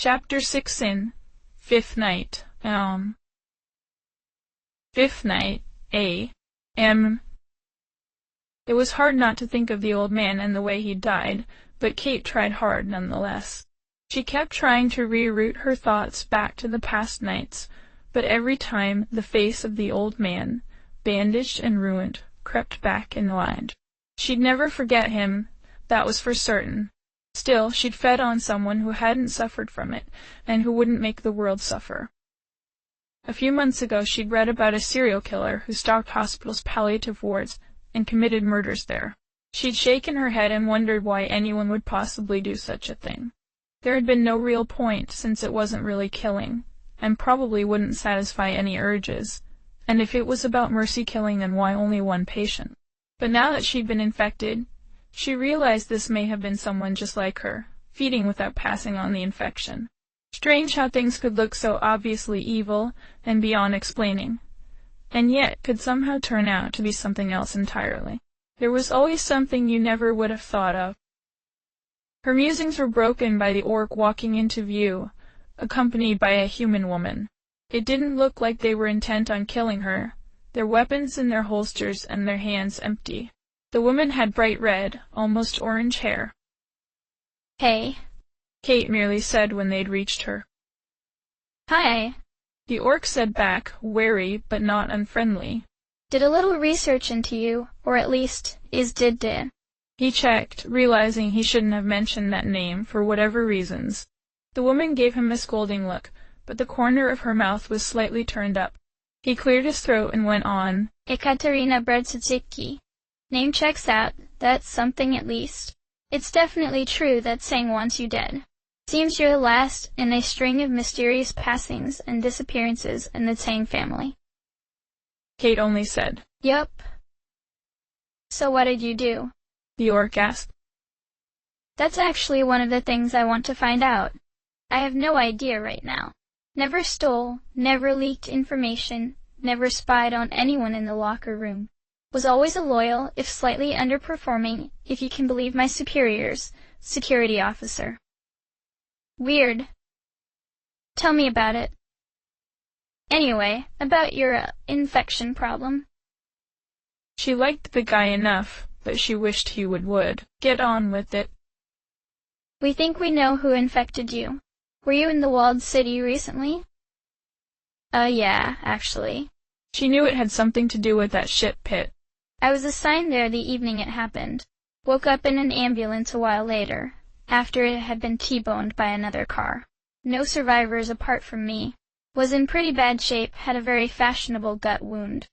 Chapter 6 in Fifth Night. Fifth Night, A.M. It was hard not to think of the old man and the way he'd died, but Kate tried hard nonetheless. She kept trying to reroute her thoughts back to the past nights, but every time the face of the old man, bandaged and ruined, crept back in mind. She'd never forget him, that was for certain. Still, she'd fed on someone who hadn't suffered from it, and who wouldn't make the world suffer. A few months ago she'd read about a serial killer who stalked hospitals' palliative wards and committed murders there. She'd shaken her head and wondered why anyone would possibly do such a thing. There had been no real point, since it wasn't really killing, and probably wouldn't satisfy any urges, and if it was about mercy killing, then why only one patient? But now that she'd been infected, she realized this may have been someone just like her, feeding without passing on the infection. Strange how things could look so obviously evil and beyond explaining, and yet could somehow turn out to be something else entirely. There was always something you never would have thought of. Her musings were broken by the orc walking into view, accompanied by a human woman. It didn't look like they were intent on killing her, their weapons in their holsters and their hands empty. The woman had bright red, almost orange hair. "Hey," Kate merely said when they'd reached her. "Hi." The orc said back, wary but not unfriendly. "Did a little research into you, or at least, did. He checked, realizing he shouldn't have mentioned that name for whatever reasons. The woman gave him a scolding look, but the corner of her mouth was slightly turned up. He cleared his throat and went on. "Ekaterina Bredzicki. Name checks out, that's something at least. It's definitely true that Tseng wants you dead. Seems you're the last in a string of mysterious passings and disappearances in the Tseng family." Kate only said, "Yup." "So what did you do?" the orc asked. "That's actually one of the things I want to find out. I have no idea right now. Never stole, never leaked information, never spied on anyone in the locker room. Was always a loyal, if slightly underperforming, if you can believe my superiors, security officer." "Weird. Tell me about it. Anyway, about your infection problem." She liked the guy enough, but she wished he would get on with it. "We think we know who infected you. Were you in the walled city recently?" Yeah, actually." She knew it had something to do with that shit pit. "I was assigned there the evening it happened. Woke up in an ambulance a while later, after it had been T-boned by another car. No survivors apart from me. Was in pretty bad shape, had a very fashionable gut wound."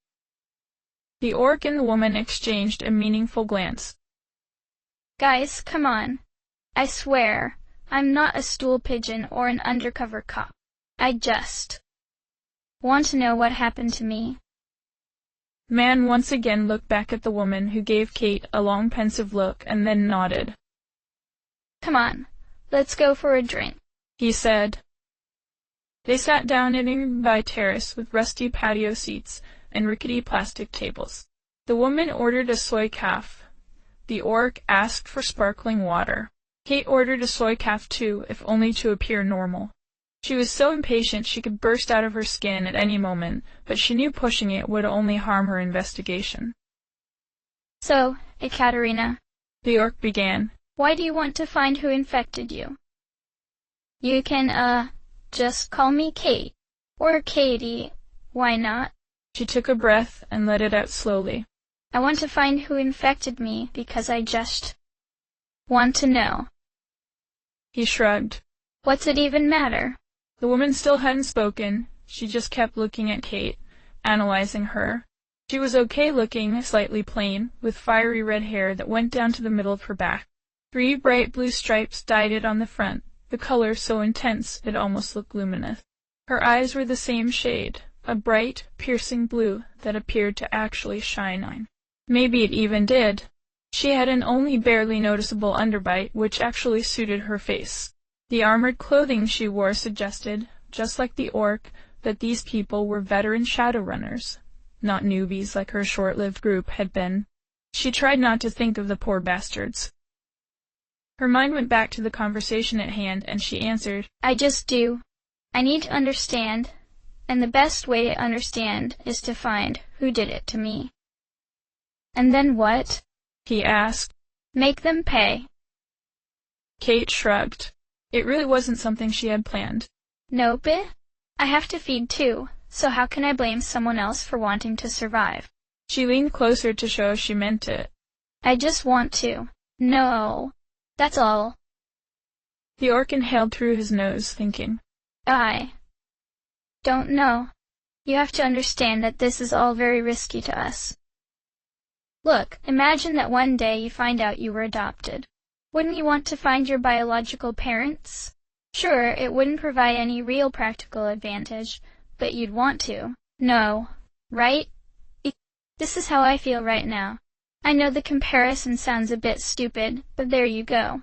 The orc and the woman exchanged a meaningful glance. "Guys, come on. I swear, I'm not a stool pigeon or an undercover cop. I just want to know what happened to me." Man once again looked back at the woman, who gave Kate a long pensive look and then nodded. "Come on, let's go for a drink," he said. They sat down in a nearby terrace with rusty patio seats and rickety plastic tables. The woman ordered a soy calf. The orc asked for sparkling water. Kate ordered a soy calf too, if only to appear normal. She was so impatient she could burst out of her skin at any moment, but she knew pushing it would only harm her investigation. "So, Ekaterina," the orc began, "why do you want to find who infected you? You can, just call me Kate. Or Katie. Why not?" She took a breath and let it out slowly. "I want to find who infected me because I just want to know." He shrugged. "What's it even matter?" The woman still hadn't spoken. She just kept looking at Kate, analyzing her. She was okay-looking, slightly plain, with fiery red hair that went down to the middle of her back. 3 bright blue stripes dyed it on the front, the color so intense it almost looked luminous. Her eyes were the same shade, a bright, piercing blue that appeared to actually shine on. Maybe it even did. She had an only barely noticeable underbite, which actually suited her face. The armored clothing she wore suggested, just like the orc, that these people were veteran Shadowrunners, not newbies like her short-lived group had been. She tried not to think of the poor bastards. Her mind went back to the conversation at hand, and she answered, I just do. I need to understand, and the best way to understand is to find who did it to me. And then what? He asked. Make them pay. Kate shrugged. It really wasn't something she had planned. Nope. I have to feed too, so how can I blame someone else for wanting to survive? She leaned closer to show she meant it. I just want to. No. That's all. The orc inhaled through his nose, thinking. I don't know. You have to understand that this is all very risky to us. Look, imagine that one day you find out you were adopted. Wouldn't you want to find your biological parents? Sure, it wouldn't provide any real practical advantage, but you'd want to. No, right? This is how I feel right now. I know the comparison sounds a bit stupid, but there you go.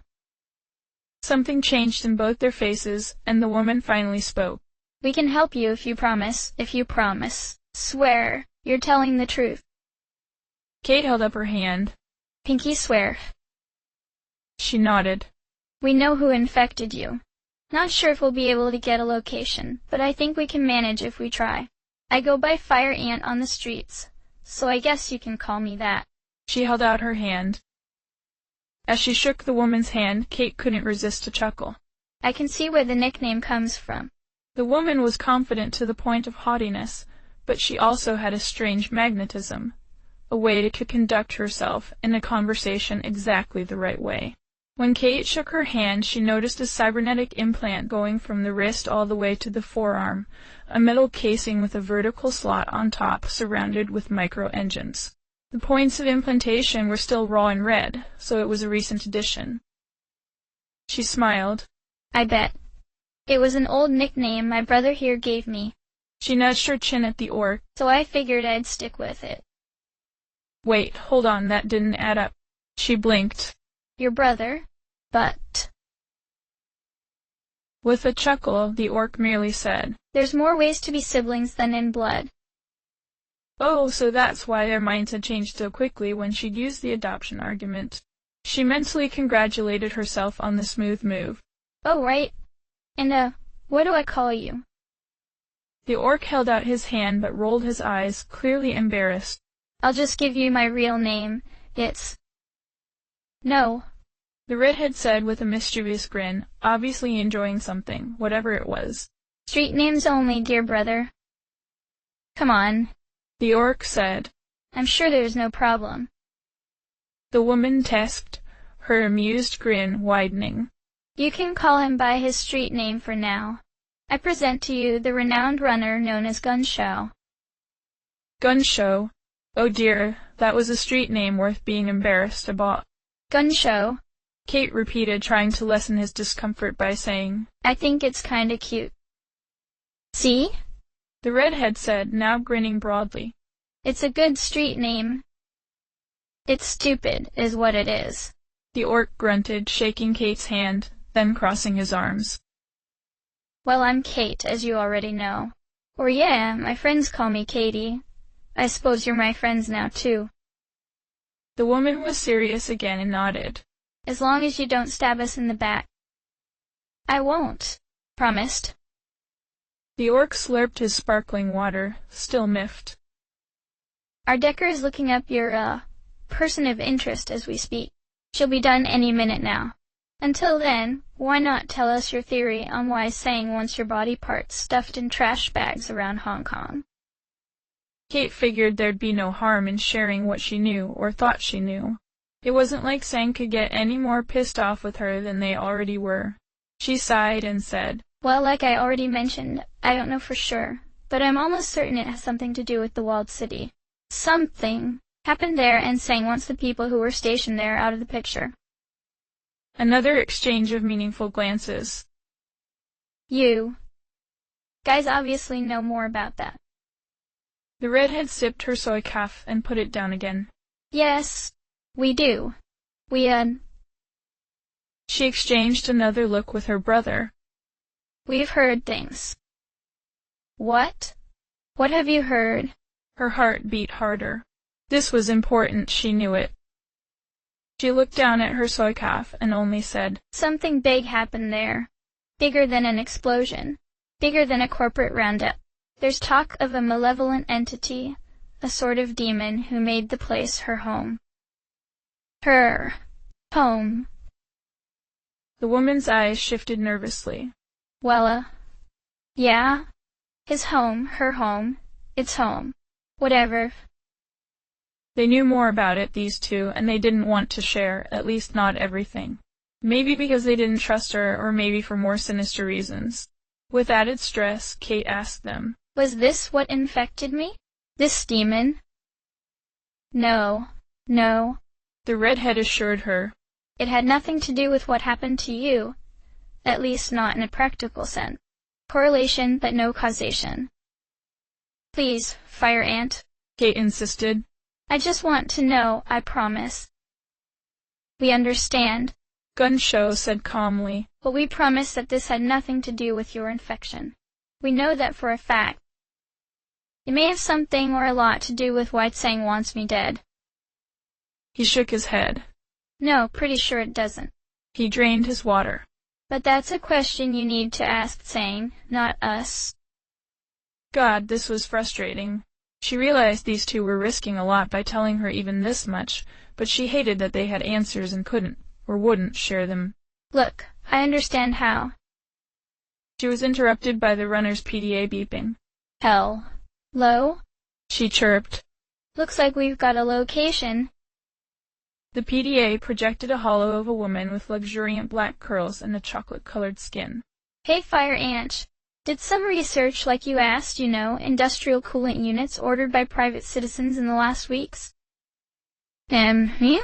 Something changed in both their faces, and the woman finally spoke. We can help you if you promise. Swear, you're telling the truth. Kate held up her hand. Pinky swear. She nodded. We know who infected you. Not sure if we'll be able to get a location, but I think we can manage if we try. I go by Fire Ant on the streets, so I guess you can call me that. She held out her hand. As she shook the woman's hand, Kate couldn't resist a chuckle. I can see where the nickname comes from. The woman was confident to the point of haughtiness, but she also had a strange magnetism, a way to conduct herself in a conversation exactly the right way. When Kate shook her hand, she noticed a cybernetic implant going from the wrist all the way to the forearm, a metal casing with a vertical slot on top surrounded with micro-engines. The points of implantation were still raw and red, so it was a recent addition. She smiled. I bet. It was an old nickname my brother here gave me. She nudged her chin at the orc. So I figured I'd stick with it. Wait, hold on, that didn't add up. She blinked. Your brother? But... With a chuckle, the orc merely said, There's more ways to be siblings than in blood. Oh, so that's why their minds had changed so quickly when she'd used the adoption argument. She mentally congratulated herself on the smooth move. Oh, right. And, what do I call you? The orc held out his hand but rolled his eyes, clearly embarrassed. I'll just give you my real name. It's... No. The redhead said with a mischievous grin, obviously enjoying something, whatever it was. Street names only, dear brother. Come on. The orc said. I'm sure there's no problem. The woman tesked, her amused grin widening. You can call him by his street name for now. I present to you the renowned runner known as Gunshow. Gunshow? Oh dear, that was a street name worth being embarrassed about. Gunshow, Kate repeated, trying to lessen his discomfort by saying, I think it's kinda cute. See? The redhead said, now grinning broadly. It's a good street name. It's stupid, is what it is. The orc grunted, shaking Kate's hand, then crossing his arms. Well, I'm Kate, as you already know. Or yeah, my friends call me Katie. I suppose you're my friends now, too. The woman was serious again and nodded. As long as you don't stab us in the back. I won't. Promised. The orc slurped his sparkling water, still miffed. Our Decker is looking up your, person of interest as we speak. She'll be done any minute now. Until then, why not tell us your theory on why Sang wants your body parts stuffed in trash bags around Hong Kong? Kate figured there'd be no harm in sharing what she knew, or thought she knew. It wasn't like Sang could get any more pissed off with her than they already were. She sighed and said, Well, like I already mentioned, I don't know for sure, but I'm almost certain it has something to do with the walled city. Something happened there, and Sang wants the people who were stationed there out of the picture. Another exchange of meaningful glances. You guys obviously know more about that. The redhead sipped her soy calf and put it down again. Yes, we do. She exchanged another look with her brother. We've heard things. What? What have you heard? Her heart beat harder. This was important, she knew it. She looked down at her soy calf and only said, "Something big happened there. Bigger than an explosion. Bigger than a corporate roundup. There's talk of a malevolent entity, a sort of demon who made the place her home." Her home. The woman's eyes shifted nervously. Well, yeah. His home, her home, its home. Whatever. They knew more about it, these two, and they didn't want to share, at least not everything. Maybe because they didn't trust her, or maybe for more sinister reasons. With added stress, Kate asked them, "Was this what infected me? This demon?" No. The redhead assured her. It had nothing to do with what happened to you. At least not in a practical sense. Correlation, but no causation. Please, Fire Ant, Kate insisted. I just want to know, I promise. We understand. Gun Show said calmly. But we promise that this had nothing to do with your infection. We know that for a fact. It may have something or a lot to do with why Tsang wants me dead. He shook his head. No, pretty sure it doesn't. He drained his water. But that's a question you need to ask Tsang, not us. God, this was frustrating. She realized these two were risking a lot by telling her even this much, but she hated that they had answers and couldn't, or wouldn't, share them. Look, I understand how. She was interrupted by the runner's PDA beeping. Hello? She chirped. Looks like we've got a location. The PDA projected a hollow of a woman with luxuriant black curls and a chocolate-colored skin. Hey, Fire Ant. Did some research like you asked, industrial coolant units ordered by private citizens in the last weeks? Yeah?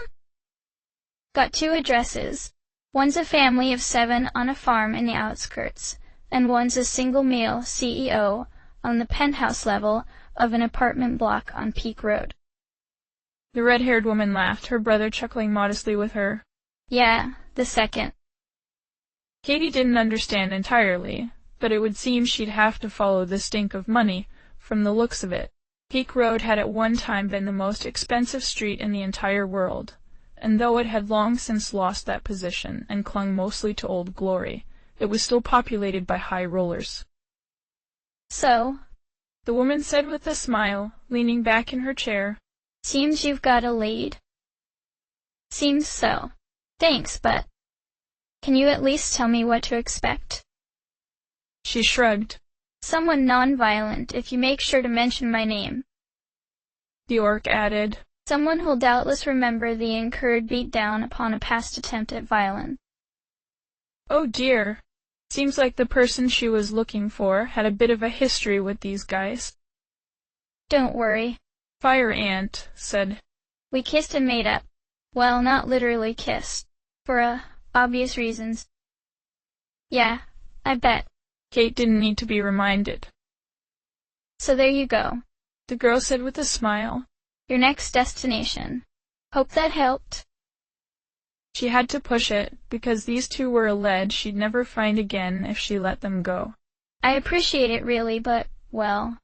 Got 2 addresses. One's a family of 7 on a farm in the outskirts, and one's a single male CEO on the penthouse level of an apartment block on Peak Road. The red-haired woman laughed, her brother chuckling modestly with her. Yeah, the second. Katie didn't understand entirely, but it would seem she'd have to follow the stink of money, from the looks of it. Peak Road had at one time been the most expensive street in the entire world, and though it had long since lost that position and clung mostly to old glory, it was still populated by high rollers. So? The woman said with a smile, leaning back in her chair. Seems you've got a lead. Seems so. Thanks, but can you at least tell me what to expect? She shrugged. Someone non-violent, if you make sure to mention my name. The orc added. Someone who'll doubtless remember the incurred beatdown upon a past attempt at violence. Oh dear. Seems like the person she was looking for had a bit of a history with these guys. Don't worry. Fire Ant said. We kissed and made up. Well, not literally kissed. For, obvious reasons. Yeah, I bet. Kate didn't need to be reminded. So there you go. The girl said with a smile. Your next destination. Hope that helped. She had to push it, because these two were a lead she'd never find again if she let them go. I appreciate it really, but, well.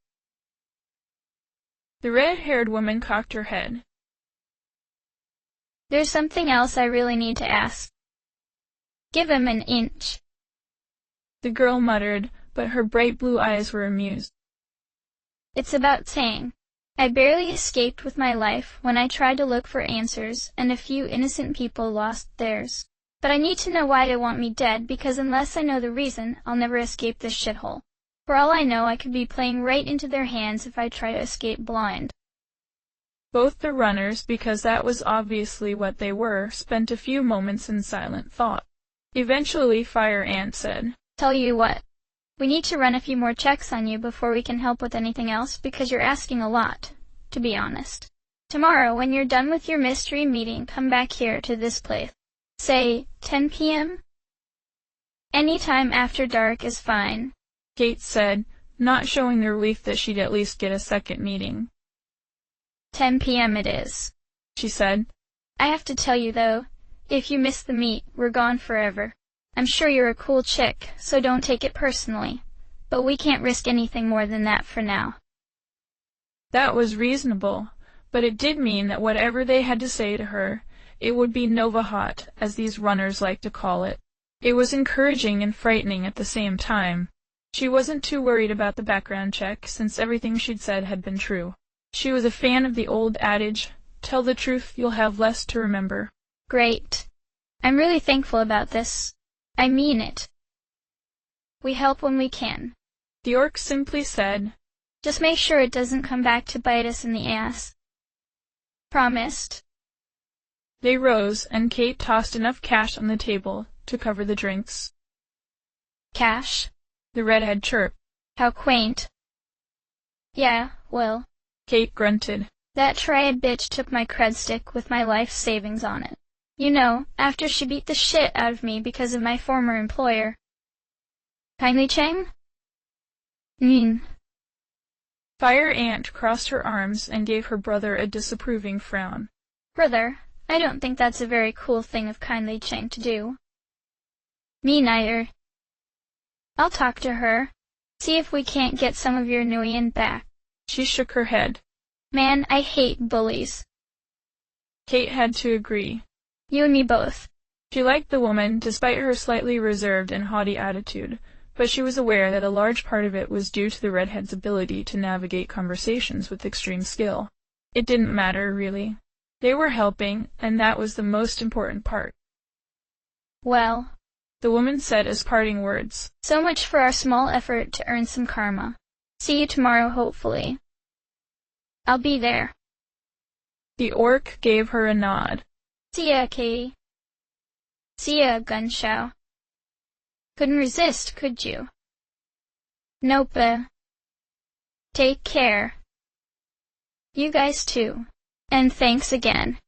The red-haired woman cocked her head. There's something else I really need to ask. Give him an inch. The girl muttered, but her bright blue eyes were amused. It's about Tsang. I barely escaped with my life when I tried to look for answers, and a few innocent people lost theirs. But I need to know why they want me dead, because unless I know the reason, I'll never escape this shithole. For all I know, I could be playing right into their hands if I try to escape blind. Both the runners, because that was obviously what they were, spent a few moments in silent thought. Eventually, Fire Ant said, Tell you what. We need to run a few more checks on you before we can help with anything else, because you're asking a lot, to be honest. Tomorrow, when you're done with your mystery meeting, come back here to this place. Say, 10 p.m.? Any time after dark is fine. Kate said, not showing the relief that she'd at least get a second meeting. 10 p.m. it is, she said. I have to tell you, though, if you miss the meet, we're gone forever. I'm sure you're a cool chick, so don't take it personally. But we can't risk anything more than that for now. That was reasonable, but it did mean that whatever they had to say to her, It would be Nova Hot, as these runners like to call it. It was encouraging and frightening at the same time. She wasn't too worried about the background check, since everything she'd said had been true. She was a fan of the old adage, "Tell the truth, you'll have less to remember." Great. I'm really thankful about this. I mean it. We help when we can. The orc simply said, "Just make sure it doesn't come back to bite us in the ass." Promised. They rose, and Kate tossed enough cash on the table to cover the drinks. Cash? The redhead chirped. How quaint. Yeah, well. Kate grunted. That triad bitch took my cred stick with my life savings on it. You know, after she beat the shit out of me because of my former employer. Kindly Chang? Fire Ant crossed her arms and gave her brother a disapproving frown. Brother, I don't think that's a very cool thing of Kindly Chang to do. Me neither. I'll talk to her. See if we can't get some of your Nguyen back. She shook her head. Man, I hate bullies. Kate had to agree. You and me both. She liked the woman, despite her slightly reserved and haughty attitude, but she was aware that a large part of it was due to the redhead's ability to navigate conversations with extreme skill. It didn't matter, really. They were helping, and that was the most important part. Well, the woman said as parting words. So much for our small effort to earn some karma. See you tomorrow, hopefully. I'll be there. The orc gave her a nod. See ya, Katie. See ya, Gunshao. Couldn't resist, could you? Nope. Take care. You guys too. And thanks again.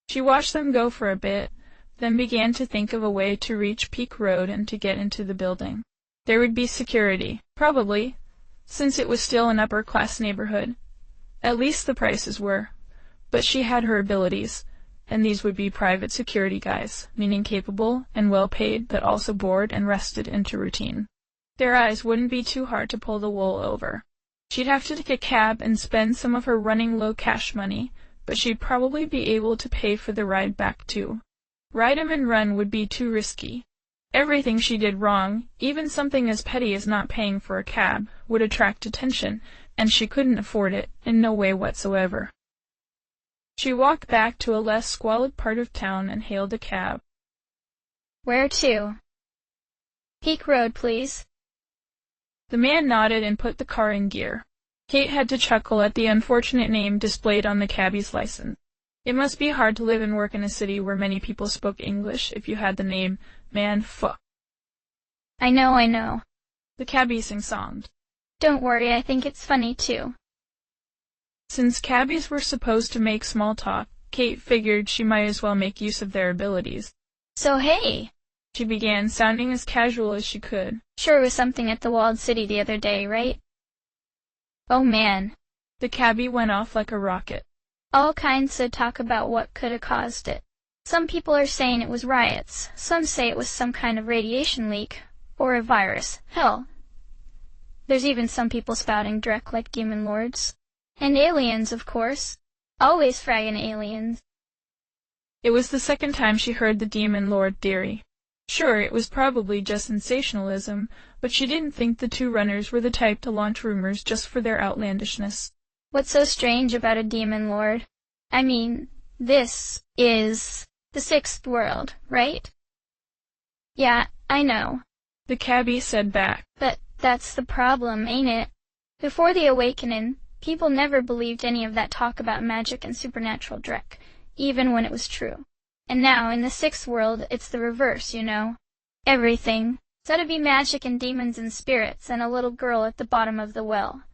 She watched them go for a bit, then began to think of a way to reach Peak Road and to get into the building. There would be security, probably, since it was still an upper-class neighborhood. At least the prices were. But she had her abilities, and these would be private security guys, meaning capable and well-paid, but also bored and rested into routine. Their eyes wouldn't be too hard to pull the wool over. She'd have to take a cab and spend some of her running low cash money, but she'd probably be able to pay for the ride back too. Ride 'em and run would be too risky. Everything she did wrong, even something as petty as not paying for a cab, would attract attention, and she couldn't afford it in no way whatsoever. She walked back to a less squalid part of town and hailed a cab. Where to? Peak Road, please. The man nodded and put the car in gear. Kate had to chuckle at the unfortunate name displayed on the cabbie's license. It must be hard to live and work in a city where many people spoke English if you had the name Man Fuck. I know. The cabbie sing-songed. Don't worry, I think it's funny too. Since cabbies were supposed to make small talk, Kate figured she might as well make use of their abilities. So hey, she began, sounding as casual as she could. Sure was something at the walled city the other day, right? Oh man. The cabbie went off like a rocket. All kinds of talk about what could have caused it. Some people are saying it was riots. Some say it was some kind of radiation leak. Or a virus. Hell. There's even some people spouting dreck like demon lords. And aliens, of course. Always fragging aliens. It was the second time she heard the demon lord theory. Sure, it was probably just sensationalism, but she didn't think the two runners were the type to launch rumors just for their outlandishness. What's so strange about a demon lord? I mean, this is the sixth world, right? Yeah, I know. The cabbie said back. But that's the problem, ain't it? Before the awakening, people never believed any of that talk about magic and supernatural dreck, even when it was true. And now, in the sixth world, it's the reverse, you know. Everything. Said to be magic and demons and spirits and a little girl at the bottom of the well.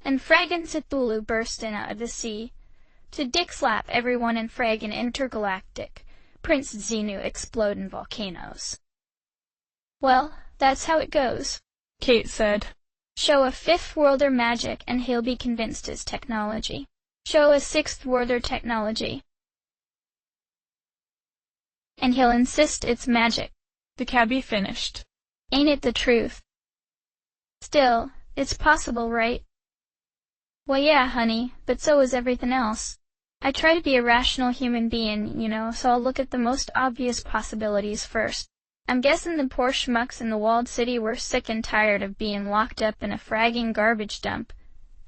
And fraggin' Cthulhu burstin' out of the sea. To dick slap everyone in fraggin' intergalactic. Prince Xenu explodin' volcanoes. Well, that's how it goes, Kate said. Show a fifth worlder magic and he'll be convinced it's technology. Show a sixth worlder technology, and he'll insist it's magic. The cabbie finished. Ain't it the truth? Still, it's possible, right? Well, yeah, honey, but so is everything else. I try to be a rational human being, so I'll look at the most obvious possibilities first. I'm guessing the poor schmucks in the walled city were sick and tired of being locked up in a fragging garbage dump,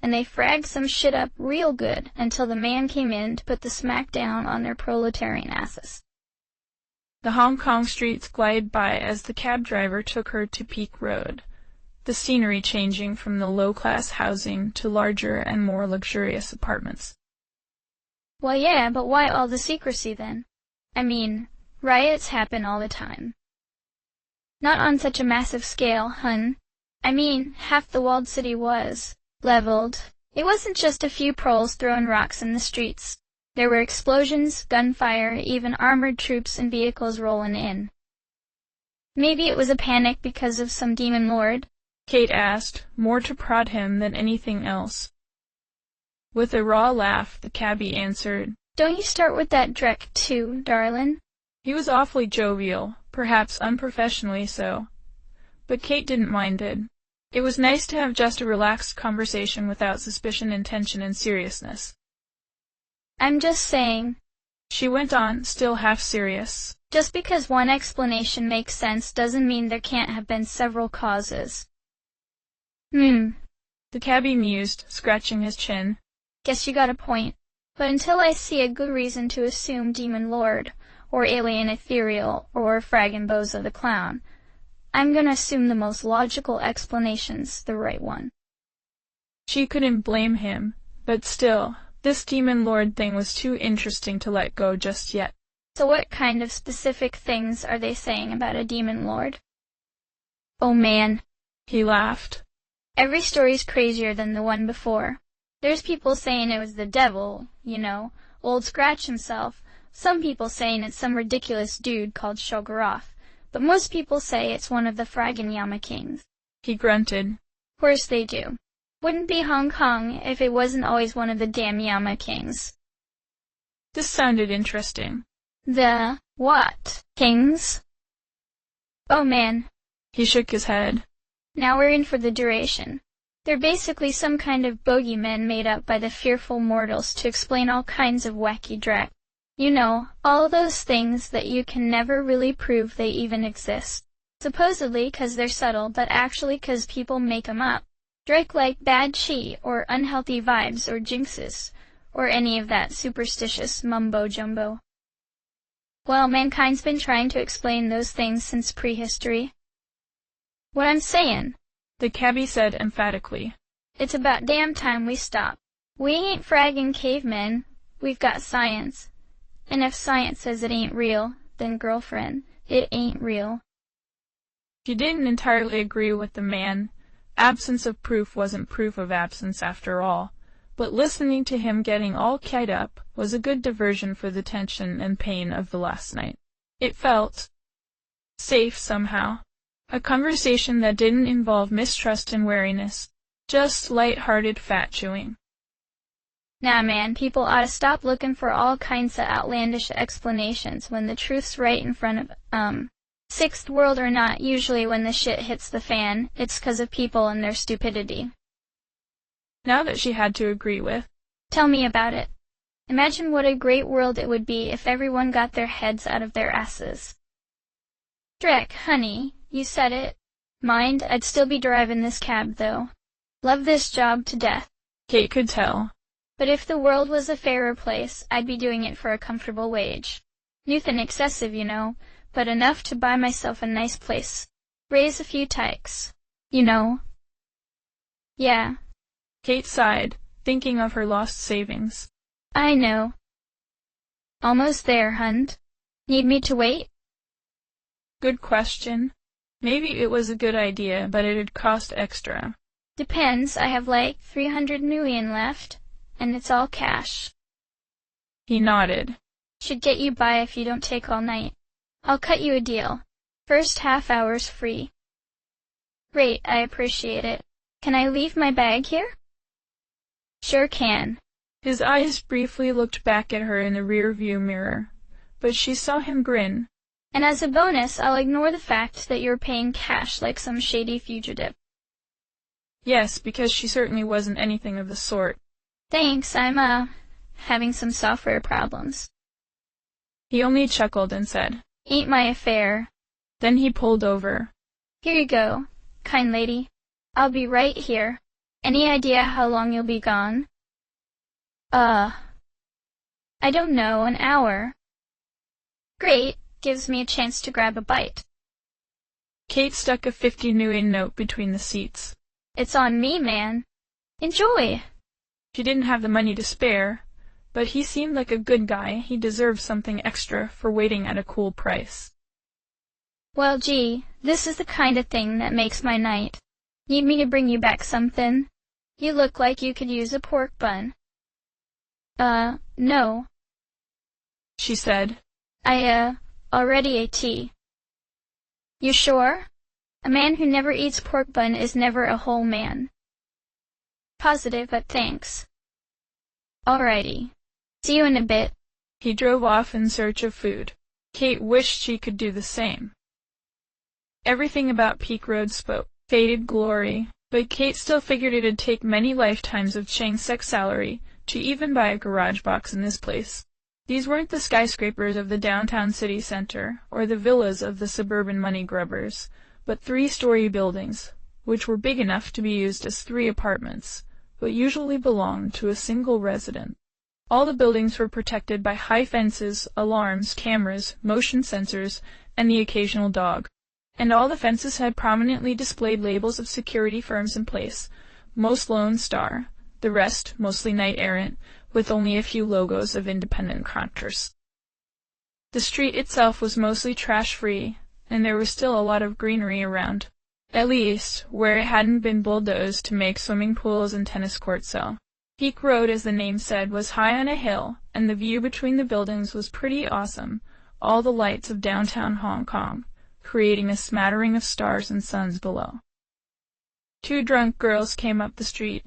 and they fragged some shit up real good until the man came in to put the smack down on their proletarian asses. The Hong Kong streets glided by as the cab driver took her to Peak Road, the scenery changing from the low-class housing to larger and more luxurious apartments. Well, yeah, but why all the secrecy then? I mean, riots happen all the time. Not on such a massive scale, hun. I mean, half the walled city was leveled. It wasn't just a few proles throwing rocks in the streets. There were explosions, gunfire, even armored troops and vehicles rolling in. Maybe it was a panic because of some demon lord? Kate asked, more to prod him than anything else. With a raw laugh, the cabbie answered, "Don't you start with that dreck, too, darlin'." He was awfully jovial, perhaps unprofessionally so. But Kate didn't mind it. It was nice to have just a relaxed conversation without suspicion, intention, and seriousness. "I'm just saying," she went on, still half serious, "just because one explanation makes sense doesn't mean there can't have been several causes." The cabbie mused, scratching his chin. "Guess you got a point. But until I see a good reason to assume Demon Lord, or Alien Ethereal, or Fraggin' Bozo the Clown, I'm gonna assume the most logical explanation's the right one." She couldn't blame him, but still, this Demon Lord thing was too interesting to let go just yet. "So what kind of specific things are they saying about a Demon Lord?" "Oh man," he laughed. "Every story's crazier than the one before. There's people saying it was the devil, Old Scratch himself. Some people saying it's some ridiculous dude called Shoggoth, but most people say it's one of the Fraggin' Yama Kings." He grunted. "Course they do. Wouldn't be Hong Kong if it wasn't always one of the damn Yama Kings." This sounded interesting. "The what? Kings?" "Oh man." He shook his head. "Now we're in for the duration. They're basically some kind of bogeymen made up by the fearful mortals to explain all kinds of wacky dreck. All those things that you can never really prove they even exist. Supposedly 'cause they're subtle, but actually 'cause people make 'em up. Dreck like bad chi, or unhealthy vibes, or jinxes, or any of that superstitious mumbo-jumbo. Well, mankind's been trying to explain those things since prehistory. What I'm saying," the cabbie said emphatically, "it's about damn time we stop. We ain't fragging cavemen. We've got science. And if science says it ain't real, then girlfriend, it ain't real." She didn't entirely agree with the man. Absence of proof wasn't proof of absence after all. But listening to him getting all keyed up was a good diversion for the tension and pain of the last night. It felt safe somehow. A conversation that didn't involve mistrust and wariness. Just light-hearted fat-chewing. Nah, man, people ought to stop looking for all kinds of outlandish explanations when the truth's right in front of, Sixth world or not, usually when the shit hits the fan, it's 'cause of people and their stupidity. Now that she had to agree with. "Tell me about it. Imagine what a great world it would be if everyone got their heads out of their asses." "Dreck, honey, you said it. Mind, I'd still be driving this cab, though. Love this job to death." Kate could tell. "But if the world was a fairer place, I'd be doing it for a comfortable wage. Nothin' excessive, but enough to buy myself a nice place. Raise a few tykes. Yeah." Kate sighed, thinking of her lost savings. "I know. Almost there, hunt. Need me to wait?" Good question. Maybe it was a good idea, but it'd cost extra. "Depends. I have like 300 million left, and it's all cash." He nodded. "Should get you by if you don't take all night. I'll cut you a deal. First half hour's free." "Great, I appreciate it. Can I leave my bag here?" "Sure can." His eyes briefly looked back at her in the rear-view mirror, but she saw him grin. "And as a bonus, I'll ignore the fact that you're paying cash like some shady fugitive." Yes, because she certainly wasn't anything of the sort. "Thanks, I'm, having some software problems. He only chuckled and said, Ain't my affair. Then he pulled over. Here you go, kind lady. I'll be right here. Any idea how long you'll be gone? I don't know, an hour. Great, gives me a chance to grab a bite. Kate stuck a 50 Nguyen note between the seats. It's on me, man. Enjoy! She didn't have the money to spare, but he seemed like a good guy. He deserved something extra for waiting at a cool price. Well, gee, this is the kind of thing that makes my night. Need me to bring you back something? You look like you could use a pork bun. No. She said. I already ate tea. You sure? A man who never eats pork bun is never a whole man. Positive, but thanks. Alrighty. See you in a bit. He drove off in search of food. Kate wished she could do the same. Everything about Peak Road spoke faded glory, but Kate still figured it'd take many lifetimes of Chang Sek's salary to even buy a garage box in this place. These weren't the skyscrapers of the downtown city center, or the villas of the suburban money grubbers, but 3-story buildings, which were big enough to be used as 3 apartments, but usually belonged to a single resident. All the buildings were protected by high fences, alarms, cameras, motion sensors, and the occasional dog. And all the fences had prominently displayed labels of security firms in place, most Lone Star, the rest mostly Knight Errant, with only a few logos of independent contractors. The street itself was mostly trash-free, and there was still a lot of greenery around, at least where it hadn't been bulldozed to make swimming pools and tennis courts so. Peak Road, as the name said, was high on a hill, and the view between the buildings was pretty awesome, all the lights of downtown Hong Kong, creating a smattering of stars and suns below. 2 drunk girls came up the street,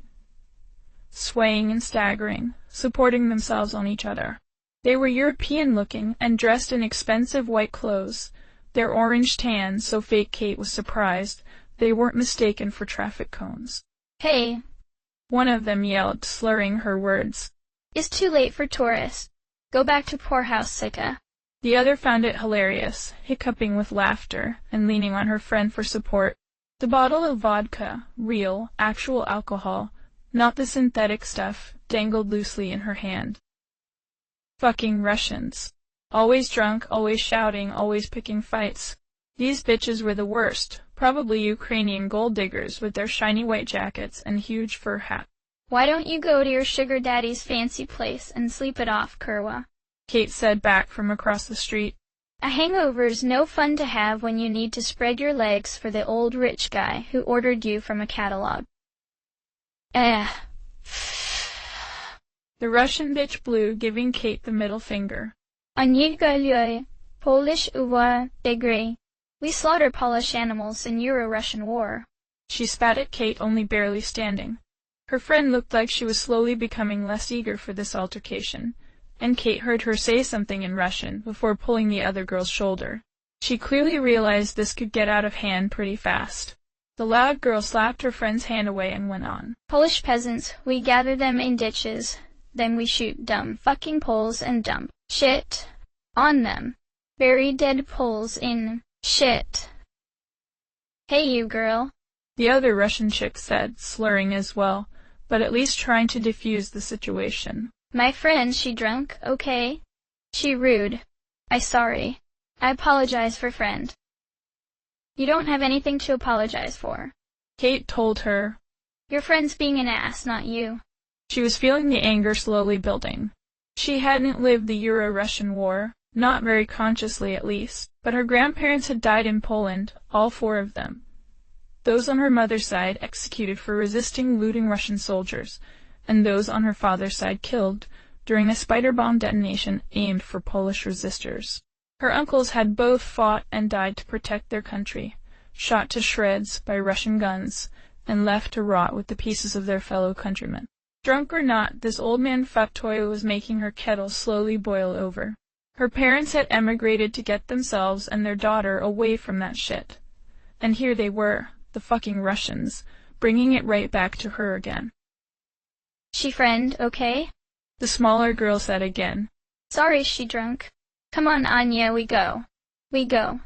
swaying and staggering, supporting themselves on each other. They were European-looking and dressed in expensive white clothes, their orange tan so fake Kate was surprised they weren't mistaken for traffic cones. Hey! One of them yelled, slurring her words. It's too late for tourists. Go back to poorhouse, Sika. The other found it hilarious, hiccuping with laughter and leaning on her friend for support. The bottle of vodka, real, actual alcohol, not the synthetic stuff, dangled loosely in her hand. Fucking Russians. Always drunk, always shouting, always picking fights. These bitches were the worst, probably Ukrainian gold diggers with their shiny white jackets and huge fur hats. Why don't you go to your sugar daddy's fancy place and sleep it off, Kurwa? Kate said back from across the street. A hangover's no fun to have when you need to spread your legs for the old rich guy who ordered you from a catalog. The Russian bitch blew, giving Kate the middle finger. Polish uwa degree. We slaughter Polish animals in Euro-Russian war. She spat at Kate, only barely standing. Her friend looked like she was slowly becoming less eager for this altercation, and Kate heard her say something in Russian before pulling the other girl's shoulder. She clearly realized this could get out of hand pretty fast. The loud girl slapped her friend's hand away and went on. Polish peasants, we gather them in ditches, then we shoot dumb fucking Poles and dump shit on them. Bury dead Poles in shit. Hey you girl. The other Russian chick said, slurring as well, but at least trying to defuse the situation. My friend, she drunk, okay? She rude. I sorry. I apologize for friend. You don't have anything to apologize for. Kate told her. Your friend's being an ass, not you. She was feeling the anger slowly building. She hadn't lived the Euro-Russian War, not very consciously at least, but her grandparents had died in Poland, all 4 of them. Those on her mother's side executed for resisting looting Russian soldiers, and those on her father's side killed during a spider bomb detonation aimed for Polish resistors. Her uncles had both fought and died to protect their country, shot to shreds by Russian guns, and left to rot with the pieces of their fellow countrymen. Drunk or not, this old man fucktoy was making her kettle slowly boil over. Her parents had emigrated to get themselves and their daughter away from that shit. And here they were, the fucking Russians, bringing it right back to her again. She friend, okay? the smaller girl said again. Sorry, she drunk. Come on, Anya, we go. We go.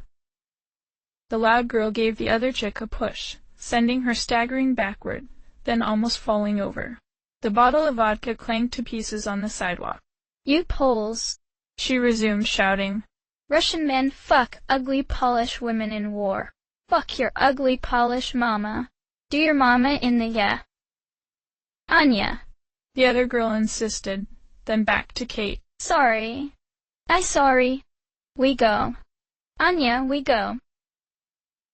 The loud girl gave the other chick a push, sending her staggering backward, then almost falling over. The bottle of vodka clanged to pieces on the sidewalk. You Poles, she resumed, shouting. Russian men fuck ugly Polish women in war. Fuck your ugly Polish mama. Do your mama in the yeah. Anya, the other girl insisted, then back to Kate. Sorry. Sorry. We go. Anya, we go.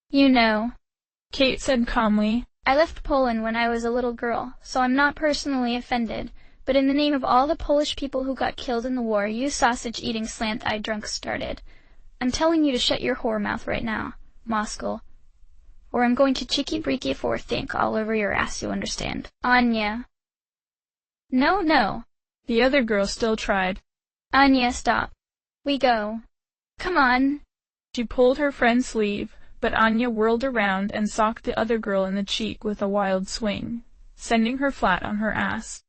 You know, Kate said calmly, I left Poland when I was a little girl, so I'm not personally offended, but in the name of all the Polish people who got killed in the war you sausage-eating slant-eyed drunks started, I'm telling you to shut your whore mouth right now, Moscow, or I'm going to cheeky-breaky think all over your ass, you understand. Anya. No, no. The other girl still tried. Anya, stop. We go. Come on. She pulled her friend's sleeve, but Anya whirled around and socked the other girl in the cheek with a wild swing, sending her flat on her ass.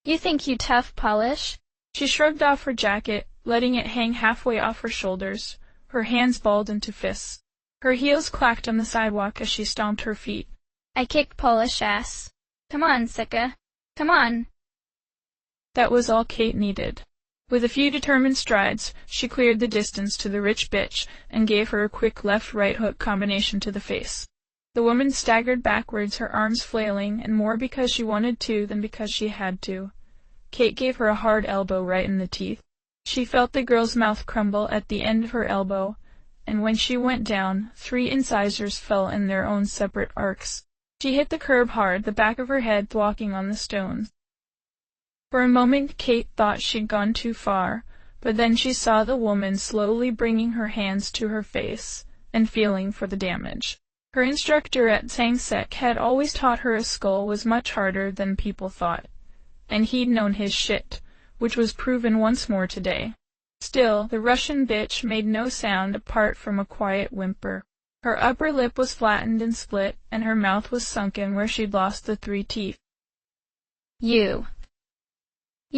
You think you tough, Polish? She shrugged off her jacket, letting it hang halfway off her shoulders, her hands balled into fists. Her heels clacked on the sidewalk as she stomped her feet. I kicked Polish ass. Come on, Sika. Come on. That was all Kate needed. With a few determined strides, she cleared the distance to the rich bitch and gave her a quick left-right hook combination to the face. The woman staggered backwards, her arms flailing, and more because she wanted to than because she had to. Kate gave her a hard elbow right in the teeth. She felt the girl's mouth crumble at the end of her elbow, and when she went down, 3 incisors fell in their own separate arcs. She hit the curb hard, the back of her head thwacking on the stones. For a moment Kate thought she'd gone too far, but then she saw the woman slowly bringing her hands to her face and feeling for the damage. Her instructor at Sangsek had always taught her a skull was much harder than people thought, and he'd known his shit, which was proven once more today. Still, the Russian bitch made no sound apart from a quiet whimper. Her upper lip was flattened and split, and her mouth was sunken where she'd lost the 3 teeth. You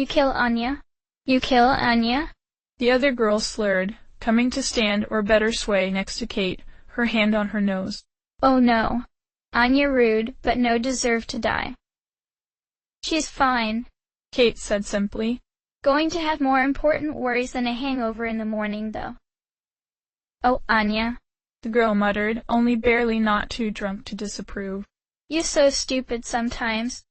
kill Anya? You kill Anya? The other girl slurred, coming to stand or better sway next to Kate, her hand on her nose. Oh no. Anya rude, but no deserve to die. She's fine, Kate said simply. Going to have more important worries than a hangover in the morning, though. Oh, Anya, the girl muttered, only barely not too drunk to disapprove. You so stupid sometimes.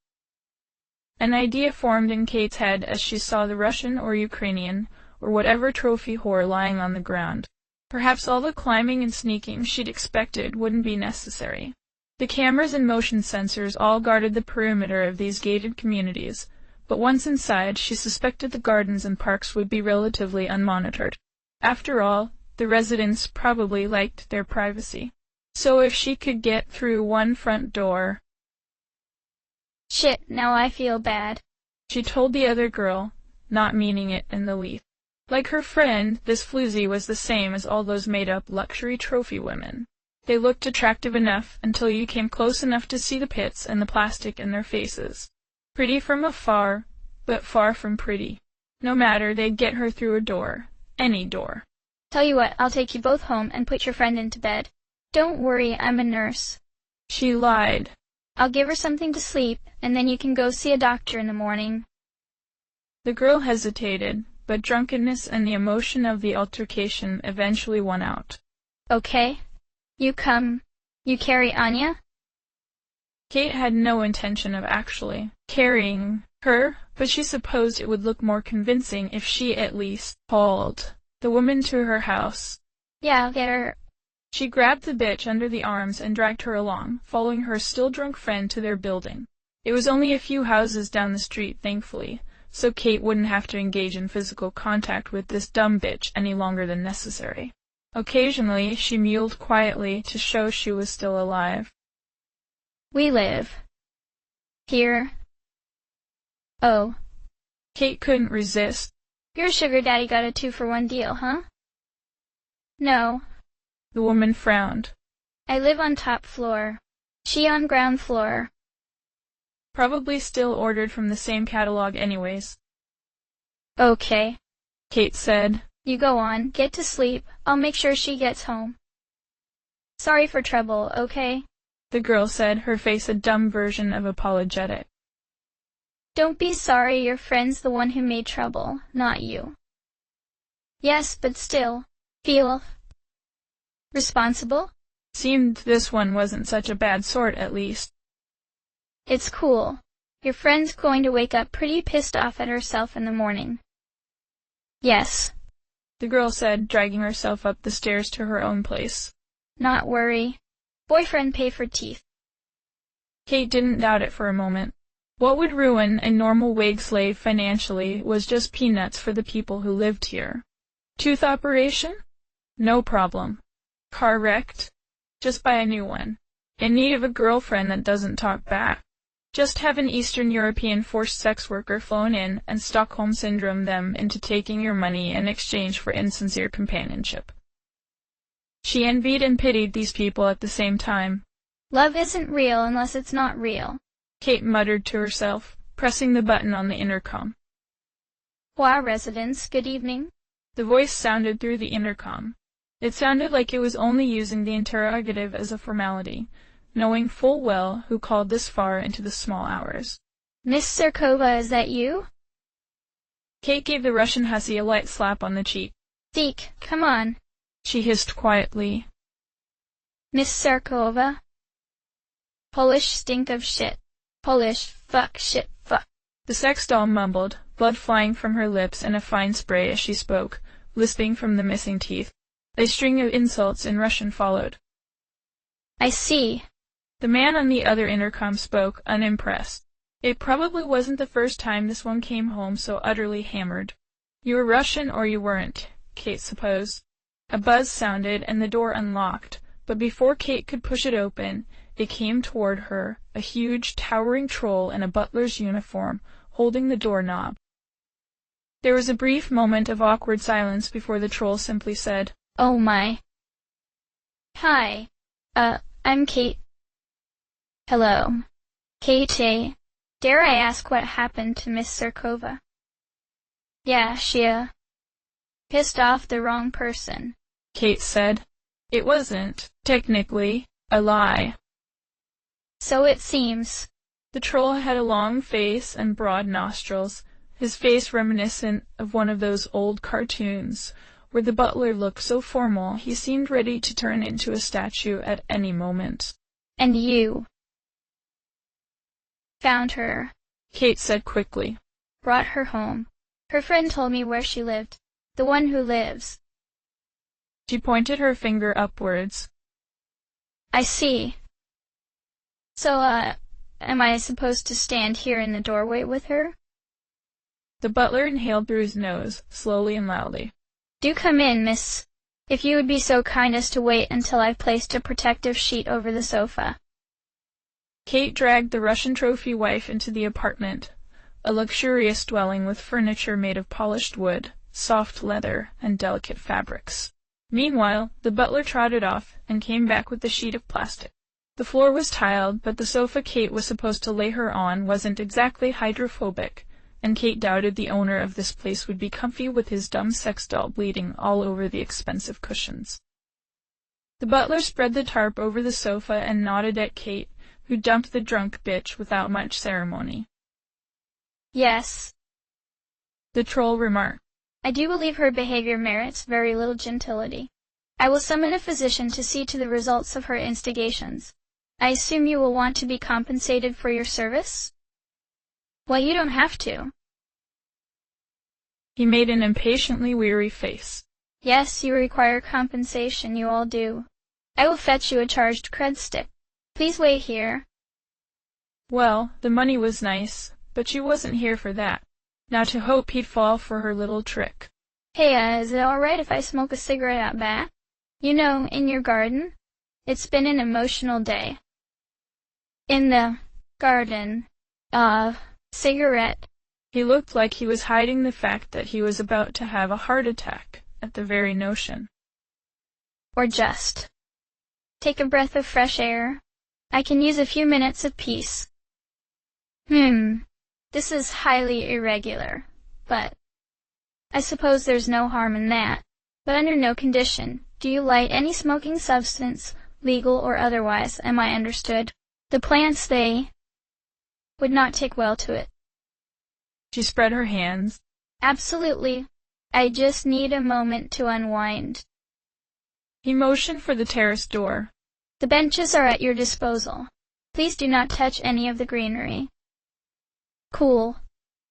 An idea formed in Kate's head as she saw the Russian or Ukrainian, or whatever trophy whore lying on the ground. Perhaps all the climbing and sneaking she'd expected wouldn't be necessary. The cameras and motion sensors all guarded the perimeter of these gated communities, but once inside, she suspected the gardens and parks would be relatively unmonitored. After all, the residents probably liked their privacy. So if she could get through one front door... Shit, now I feel bad, she told the other girl, not meaning it in the least. Like her friend, this floozy was the same as all those made-up luxury trophy women. They looked attractive enough until you came close enough to see the pits and the plastic in their faces. Pretty from afar, but far from pretty. No matter, they'd get her through a door. Any door. Tell you what, I'll take you both home and put your friend into bed. Don't worry, I'm a nurse. She lied. I'll give her something to sleep, and then you can go see a doctor in the morning. The girl hesitated, but drunkenness and the emotion of the altercation eventually won out. Okay. You come. You carry Anya? Kate had no intention of actually carrying her, but she supposed it would look more convincing if she at least hauled the woman to her house. Yeah, I'll get her. She grabbed the bitch under the arms and dragged her along, following her still drunk friend to their building. It was only a few houses down the street, thankfully, so Kate wouldn't have to engage in physical contact with this dumb bitch any longer than necessary. Occasionally, she mewed quietly to show she was still alive. We live here. Oh. Kate couldn't resist. Your sugar daddy got a 2-for-1 deal, huh? No. The woman frowned. I live on top floor. She on ground floor. Probably still ordered from the same catalog anyways. Okay, Kate said. you go on, get to sleep, I'll make sure she gets home. Sorry for trouble, okay? The girl said, her face a dumb version of apologetic. Don't be sorry, your friend's the one who made trouble, not you. Yes, but still, feel responsible? Seemed this one wasn't such a bad sort, at least. It's cool. Your friend's going to wake up pretty pissed off at herself in the morning. Yes. The girl said, dragging herself up the stairs to her own place. Not worry. Boyfriend pay for teeth. Kate didn't doubt it for a moment. What would ruin a normal wage slave financially was just peanuts for the people who lived here. Tooth operation? No problem. Car wrecked? Just buy a new one. In need of a girlfriend that doesn't talk back? Just have an Eastern European forced sex worker flown in and Stockholm Syndrome them into taking your money in exchange for insincere companionship. She envied and pitied these people at the same time. Love isn't real unless it's not real, Kate muttered to herself, pressing the button on the intercom. Wow, residents, good evening. The voice sounded through the intercom. It sounded like it was only using the interrogative as a formality, knowing full well who called this far into the small hours. Miss Serkova, is that you? Kate gave the Russian hussy a light slap on the cheek. Zeke, come on. She hissed quietly. Miss Serkova. Polish stink of shit. Polish, fuck, shit, fuck. The sex doll mumbled, blood flying from her lips and a fine spray as she spoke, lisping from the missing teeth. A string of insults in Russian followed. I see. The man on the other intercom spoke, unimpressed. It probably wasn't the first time this one came home so utterly hammered. You were Russian or you weren't, Kate supposed. A buzz sounded and the door unlocked, but before Kate could push it open, it came toward her, a huge, towering troll in a butler's uniform, holding the doorknob. There was a brief moment of awkward silence before the troll simply said, Oh my. Hi. I'm Kate. Hello. Kate. Dare I ask what happened to Miss Serkova? Yeah, she, pissed off the wrong person, Kate said. It wasn't, technically, a lie. So it seems. The troll had a long face and broad nostrils, his face reminiscent of one of those old cartoons, where the butler looked so formal he seemed ready to turn into a statue at any moment. And you found her, Kate said quickly. Brought her home. Her friend told me where she lived. The one who lives. She pointed her finger upwards. I see. So, am I supposed to stand here in the doorway with her? The butler inhaled through his nose, slowly and loudly. Do come in, miss. If you would be so kind as to wait until I've placed a protective sheet over the sofa. Kate dragged the Russian trophy wife into the apartment, a luxurious dwelling with furniture made of polished wood, soft leather, and delicate fabrics. Meanwhile, the butler trotted off and came back with a sheet of plastic. The floor was tiled, but the sofa Kate was supposed to lay her on wasn't exactly hydrophobic, and Kate doubted the owner of this place would be comfy with his dumb sex doll bleeding all over the expensive cushions. The butler spread the tarp over the sofa and nodded at Kate, who dumped the drunk bitch without much ceremony. Yes, the troll remarked. I do believe her behavior merits very little gentility. I will summon a physician to see to the results of her instigations. I assume you will want to be compensated for your service? Well, you don't have to. He made an impatiently weary face. Yes, you require compensation, you all do. I will fetch you a charged cred stick. Please wait here. Well, the money was nice, but she wasn't here for that. Now to hope he'd fall for her little trick. Hey, is it alright if I smoke a cigarette out back? You know, in your garden? It's been an emotional day. In the garden. Cigarette. He looked like he was hiding the fact that he was about to have a heart attack at the very notion. Or just take a breath of fresh air. I can use a few minutes of peace. This is highly irregular, but I suppose there's no harm in that. But under no condition. Do you light any smoking substance, legal or otherwise, am I understood? The plants, they would not take well to it. She spread her hands. Absolutely. I just need a moment to unwind. He motioned for the terrace door. The benches are at your disposal. Please do not touch any of the greenery. Cool.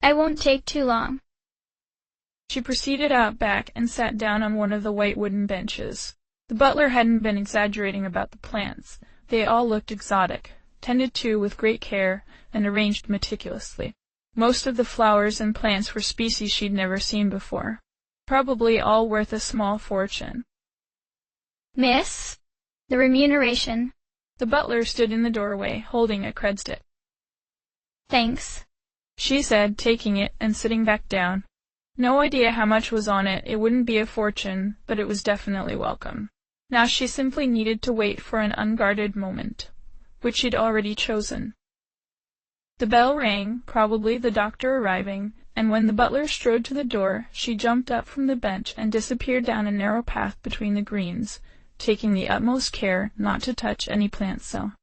I won't take too long. She proceeded out back and sat down on one of the white wooden benches. The butler hadn't been exaggerating about the plants. They all looked exotic, tended to with great care, and arranged meticulously. Most of the flowers and plants were species she'd never seen before, probably all worth a small fortune. Miss, the remuneration. The butler stood in the doorway, holding a credstick. Thanks, she said, taking it and sitting back down. No idea how much was on it. It wouldn't be a fortune, but it was definitely welcome. Now she simply needed to wait for an unguarded moment, which she'd already chosen. The bell rang, probably the doctor arriving, and when the butler strode to the door, she jumped up from the bench and disappeared down a narrow path between the greens, taking the utmost care not to touch any plant cell.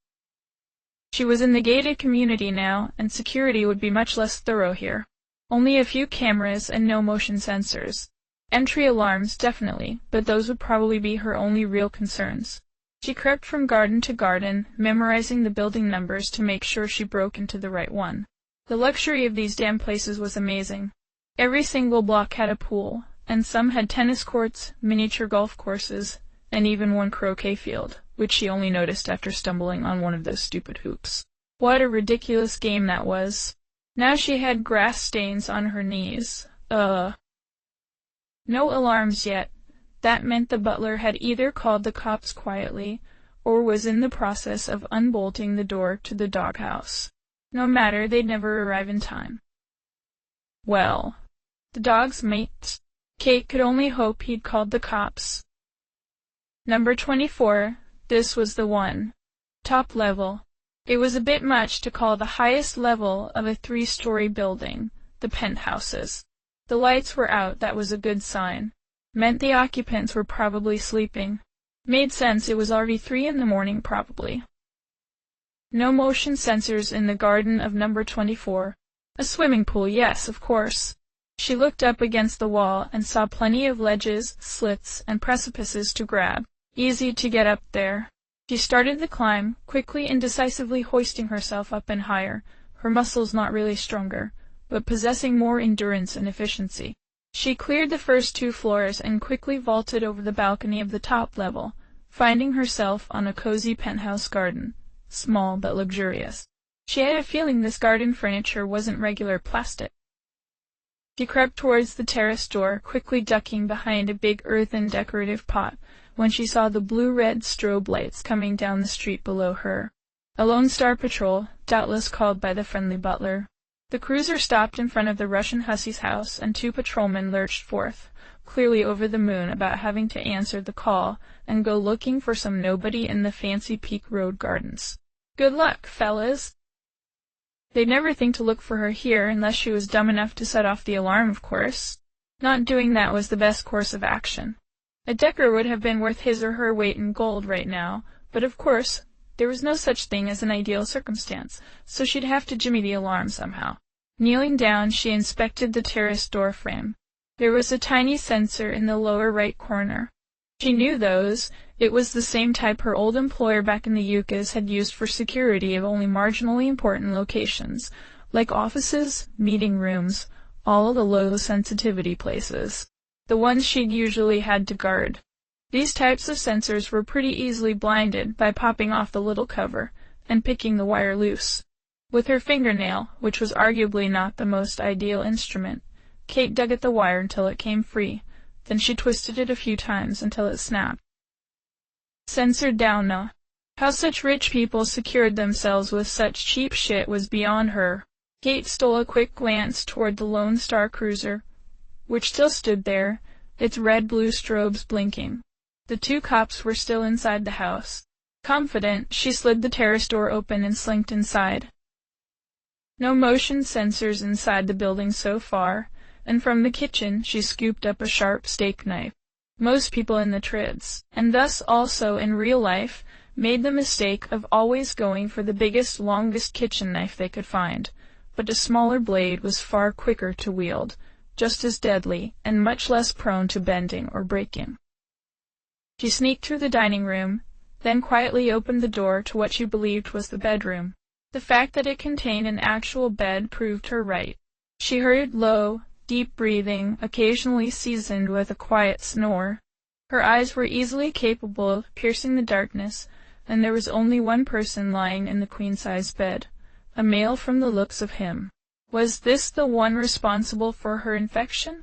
She was in the gated community now, and security would be much less thorough here. Only a few cameras and no motion sensors. Entry alarms, definitely, but those would probably be her only real concerns. She crept from garden to garden, memorizing the building numbers to make sure she broke into the right one. The luxury of these damn places was amazing. Every single block had a pool, and some had tennis courts, miniature golf courses, and even one croquet field, which she only noticed after stumbling on one of those stupid hoops. What a ridiculous game that was. Now she had grass stains on her knees. No alarms yet. That meant the butler had either called the cops quietly, or was in the process of unbolting the door to the doghouse. No matter, they'd never arrive in time. Well, the dog's mates. Kate could only hope he'd called the cops. Number 24, this was the one. Top level. It was a bit much to call the highest level of a 3-story building, the penthouses. The lights were out, that was a good sign. Meant the occupants were probably sleeping. Made sense, it was already 3 in the morning probably. No motion sensors in the garden of number 24. A swimming pool, yes, of course. She looked up against the wall and saw plenty of ledges, slits, and precipices to grab. Easy to get up there. She started the climb, quickly and decisively hoisting herself up and higher, her muscles not really stronger, but possessing more endurance and efficiency. She cleared the first 2 floors and quickly vaulted over the balcony of the top level, finding herself on a cozy penthouse garden, small but luxurious. She had a feeling this garden furniture wasn't regular plastic. She crept towards the terrace door, quickly ducking behind a big earthen decorative pot, when she saw the blue-red strobe lights coming down the street below her. A Lone Star Patrol, doubtless called by the friendly butler. The cruiser stopped in front of the Russian hussy's house, and 2 patrolmen lurched forth, clearly over the moon about having to answer the call and go looking for some nobody in the fancy Peak Road gardens. Good luck, fellas! They'd never think to look for her here unless she was dumb enough to set off the alarm, of course. Not doing that was the best course of action. A decker would have been worth his or her weight in gold right now, but of course, there was no such thing as an ideal circumstance, so she'd have to jimmy the alarm somehow. Kneeling down, she inspected the terrace door frame. There was a tiny sensor in the lower right corner. She knew those. It was the same type her old employer back in the Yuccas had used for security of only marginally important locations, like offices, meeting rooms, all the low-sensitivity places. The ones she'd usually had to guard. These types of sensors were pretty easily blinded by popping off the little cover and picking the wire loose. With her fingernail, which was arguably not the most ideal instrument, Kate dug at the wire until it came free, then she twisted it a few times until it snapped. Censored down now. How such rich people secured themselves with such cheap shit was beyond her. Kate stole a quick glance toward the Lone Star cruiser, which still stood there, its red-blue strobes blinking. The 2 cops were still inside the house. Confident, she slid the terrace door open and slinked inside. No motion sensors inside the building so far, and from the kitchen she scooped up a sharp steak knife. Most people in the trids, and thus also in real life, made the mistake of always going for the biggest, longest kitchen knife they could find, but a smaller blade was far quicker to wield, just as deadly, and much less prone to bending or breaking. She sneaked through the dining room, then quietly opened the door to what she believed was the bedroom. The fact that it contained an actual bed proved her right. She heard low, deep breathing, occasionally seasoned with a quiet snore. Her eyes were easily capable of piercing the darkness, and there was only one person lying in the queen-size bed, a male from the looks of him. Was this the one responsible for her infection?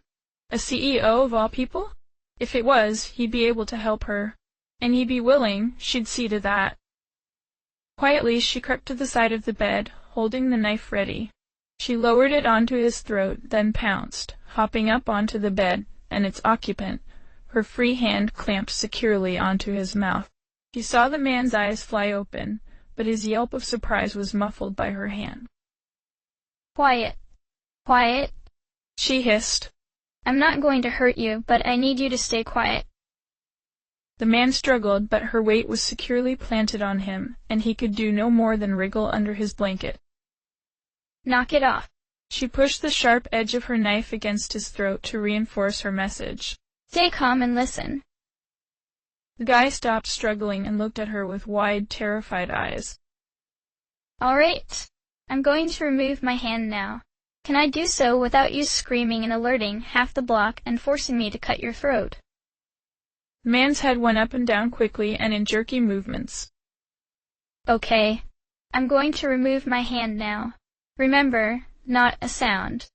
A CEO of all people? If it was, he'd be able to help her, and he'd be willing, she'd see to that. Quietly she crept to the side of the bed, holding the knife ready. She lowered it onto his throat, then pounced, hopping up onto the bed and its occupant, her free hand clamped securely onto his mouth. She saw the man's eyes fly open, but his yelp of surprise was muffled by her hand. Quiet. Quiet. She hissed. I'm not going to hurt you, but I need you to stay quiet. The man struggled, but her weight was securely planted on him, and he could do no more than wriggle under his blanket. Knock it off. She pushed the sharp edge of her knife against his throat to reinforce her message. Stay calm and listen. The guy stopped struggling and looked at her with wide, terrified eyes. All right. I'm going to remove my hand now. Can I do so without you screaming and alerting half the block and forcing me to cut your throat? The man's head went up and down quickly and in jerky movements. Okay. I'm going to remove my hand now. Remember, not a sound.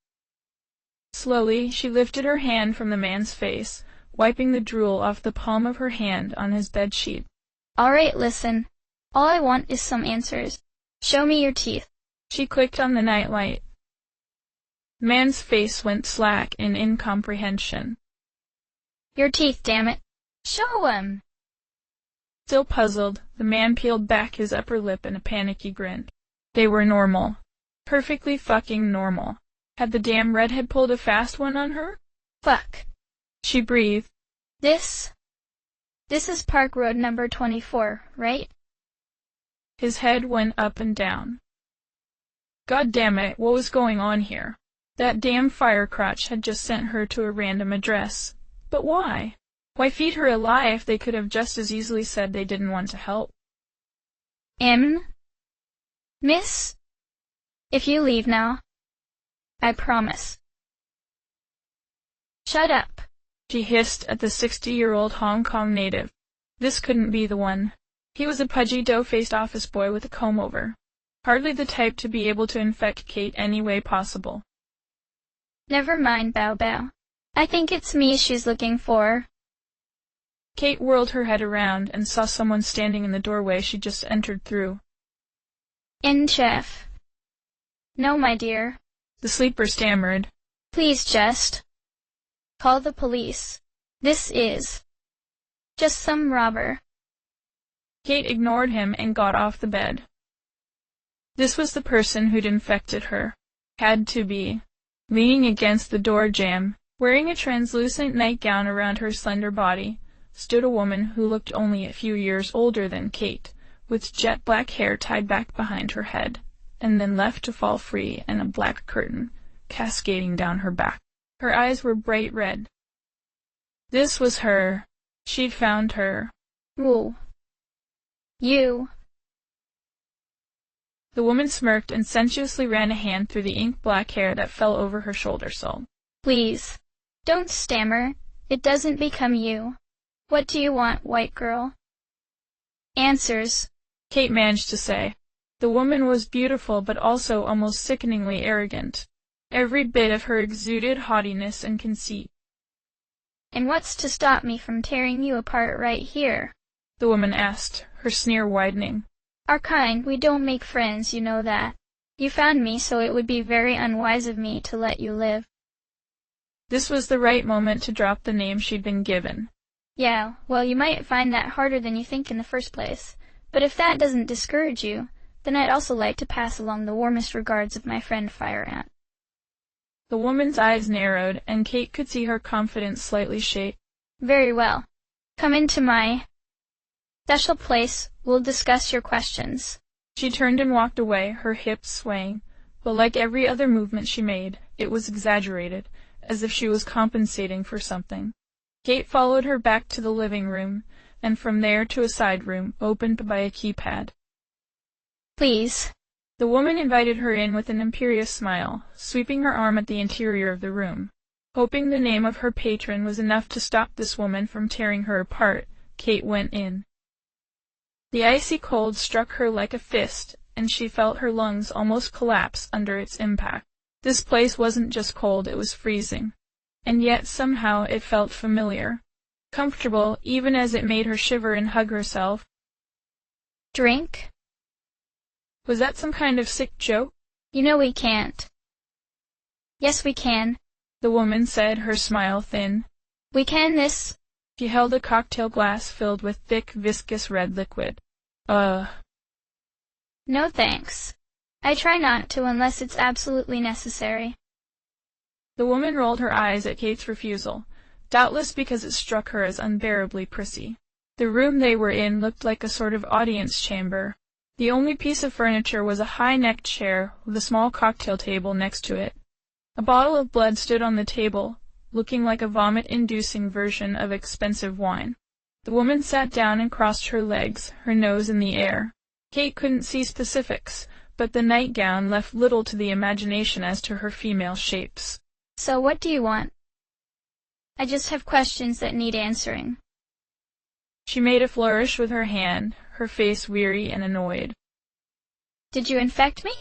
Slowly, she lifted her hand from the man's face, wiping the drool off the palm of her hand on his bedsheet. All right, listen. All I want is some answers. Show me your teeth. She clicked on the nightlight. The man's face went slack in incomprehension. Your teeth, damn it. Show 'em! Still puzzled, the man peeled back his upper lip in a panicky grin. They were normal. Perfectly fucking normal. Had the damn redhead pulled a fast one on her? Fuck. She breathed. This is Park Road number 24, right? His head went up and down. God damn it, what was going on here? That damn firecrotch had just sent her to a random address. But why? Why feed her a lie if they could have just as easily said they didn't want to help? Miss? If you leave now, I promise. Shut up. She hissed at the 60-year-old Hong Kong native. This couldn't be the one. He was a pudgy, dough-faced office boy with a comb-over. Hardly the type to be able to infect Kate any way possible. Never mind, Bao Bao. I think it's me she's looking for. Kate whirled her head around and saw someone standing in the doorway she just entered through. Chef. No, my dear. The sleeper stammered. Please just call the police. This is just some robber. Kate ignored him and got off the bed. This was the person who'd infected her. Had to be. Leaning against the door jamb, wearing a translucent nightgown around her slender body, stood a woman who looked only a few years older than Kate, with jet black hair tied back behind her head, and then left to fall free in a black curtain, cascading down her back. Her eyes were bright red. This was her. She'd found her. Ooh. You. The woman smirked and sensuously ran a hand through the ink-black hair that fell over her shoulder-sole. Please. Don't stammer. It doesn't become you. What do you want, white girl? Answers. Kate managed to say. The woman was beautiful but also almost sickeningly arrogant. Every bit of her exuded haughtiness and conceit. And what's to stop me from tearing you apart right here? The woman asked, her sneer widening. Our kind, we don't make friends, you know that. You found me, so it would be very unwise of me to let you live. This was the right moment to drop the name she'd been given. Yeah, well, you might find that harder than you think in the first place. But if that doesn't discourage you, then I'd also like to pass along the warmest regards of my friend Fire Ant. The woman's eyes narrowed, and Kate could see her confidence slightly shake. Very well. Come into my special place. We'll discuss your questions. She turned and walked away, her hips swaying, but like every other movement she made, it was exaggerated, as if she was compensating for something. Kate followed her back to the living room, and from there to a side room, opened by a keypad. Please. The woman invited her in with an imperious smile, sweeping her arm at the interior of the room. Hoping the name of her patron was enough to stop this woman from tearing her apart, Kate went in. The icy cold struck her like a fist, and she felt her lungs almost collapse under its impact. This place wasn't just cold, it was freezing. And yet somehow it felt familiar. Comfortable, even as it made her shiver and hug herself. Drink? Was that some kind of sick joke? You know we can't. Yes, we can, the woman said, her smile thin. We can this. She held a cocktail glass filled with thick, viscous red liquid. No thanks. I try not to unless it's absolutely necessary. The woman rolled her eyes at Kate's refusal, doubtless because it struck her as unbearably prissy. The room they were in looked like a sort of audience chamber. The only piece of furniture was a high-necked chair with a small cocktail table next to it. A bottle of blood stood on the table, looking like a vomit-inducing version of expensive wine. The woman sat down and crossed her legs, her nose in the air. Kate couldn't see specifics, but the nightgown left little to the imagination as to her female shapes. So what do you want? I just have questions that need answering. She made a flourish with her hand, her face weary and annoyed. Did you infect me?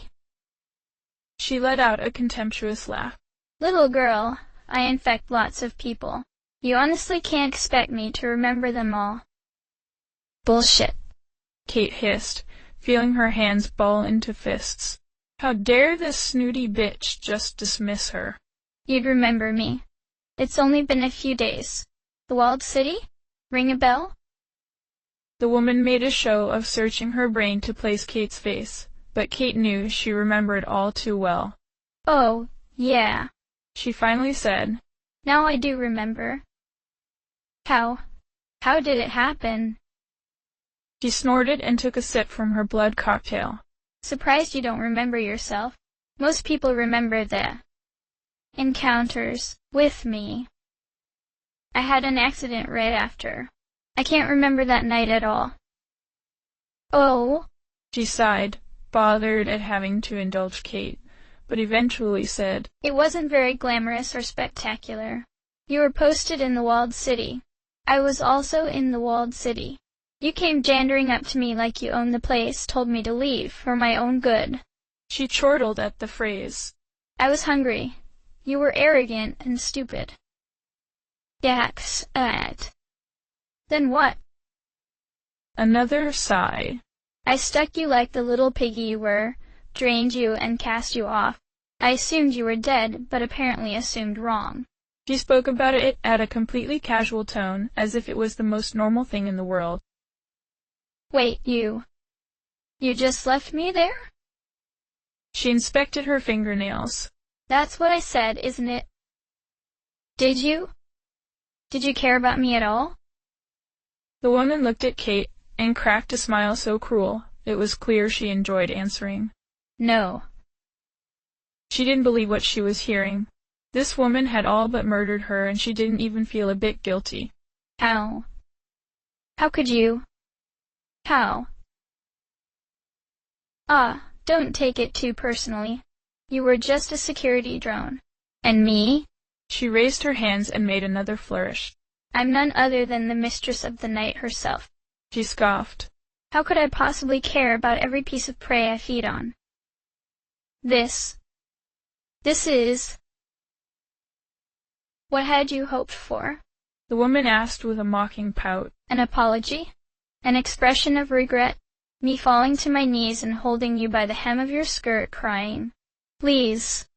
She let out a contemptuous laugh. Little girl, I infect lots of people. You honestly can't expect me to remember them all. Bullshit, Kate hissed, feeling her hands ball into fists. How dare this snooty bitch just dismiss her? You'd remember me. It's only been a few days. The walled city? Ring a bell? The woman made a show of searching her brain to place Kate's face, but Kate knew she remembered all too well. Oh, yeah, she finally said. Now I do remember. How did it happen? She snorted and took a sip from her blood cocktail. Surprised you don't remember yourself. Most people remember the encounters with me. I had an accident right after. I can't remember that night at all. Oh, she sighed, bothered at having to indulge Kate, but eventually said, It wasn't very glamorous or spectacular. You were posted in the walled city. I was also in the walled city. You came jandering up to me like you owned the place, told me to leave for my own good. She chortled at the phrase. I was hungry. You were arrogant and stupid. Yaks, Then what? Another sigh. I stuck you like the little piggy you were, drained you and cast you off. I assumed you were dead, but apparently assumed wrong. She spoke about it at a completely casual tone, as if it was the most normal thing in the world. Wait, you just left me there? She inspected her fingernails. That's what I said, isn't it? Did you? Did you care about me at all? The woman looked at Kate and cracked a smile so cruel, it was clear she enjoyed answering. No. She didn't believe what she was hearing. This woman had all but murdered her, and she didn't even feel a bit guilty. How? How could you? How? Don't take it too personally. You were just a security drone. And me? She raised her hands and made another flourish. I'm none other than the mistress of the night herself. She scoffed. How could I possibly care about every piece of prey I feed on? This is... What had you hoped for? The woman asked with a mocking pout. An apology? An expression of regret? Me falling to my knees and holding you by the hem of your skirt, crying, Please.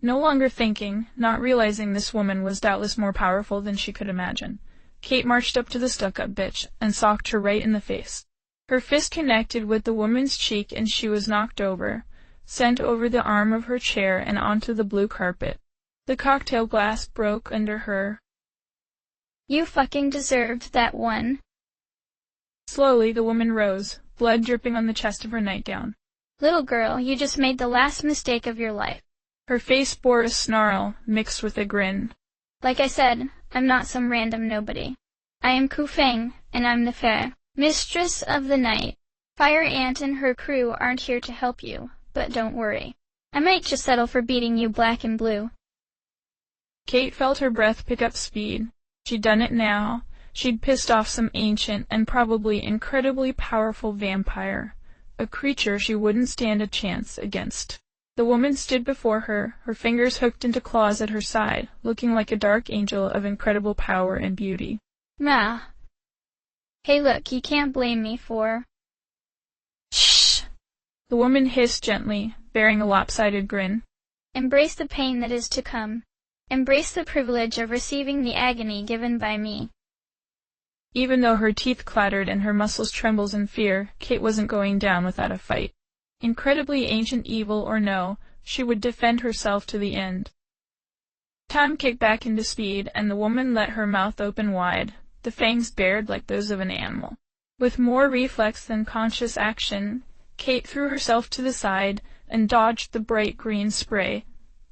No longer thinking, not realizing this woman was doubtless more powerful than she could imagine, Kate marched up to the stuck-up bitch and socked her right in the face. Her fist connected with the woman's cheek and she was knocked over, sent over the arm of her chair and onto the blue carpet. The cocktail glass broke under her. You fucking deserved that one. Slowly, the woman rose, blood dripping on the chest of her nightgown. Little girl, you just made the last mistake of your life. Her face bore a snarl, mixed with a grin. Like I said, I'm not some random nobody. I am Ku Feng, and I'm the fair mistress of the night. Fire Ant and her crew aren't here to help you, but don't worry. I might just settle for beating you black and blue. Kate felt her breath pick up speed. She'd done it now. She'd pissed off some ancient and probably incredibly powerful vampire, a creature she wouldn't stand a chance against. The woman stood before her, her fingers hooked into claws at her side, looking like a dark angel of incredible power and beauty. Ma. Hey look, you can't blame me for... Shh! The woman hissed gently, bearing a lopsided grin. Embrace the pain that is to come. Embrace the privilege of receiving the agony given by me. Even though her teeth clattered and her muscles trembled in fear, Kate wasn't going down without a fight. Incredibly ancient evil or no, she would defend herself to the end. Time kicked back into speed, and the woman let her mouth open wide, the fangs bared like those of an animal. With more reflex than conscious action, Kate threw herself to the side and dodged the bright green spray.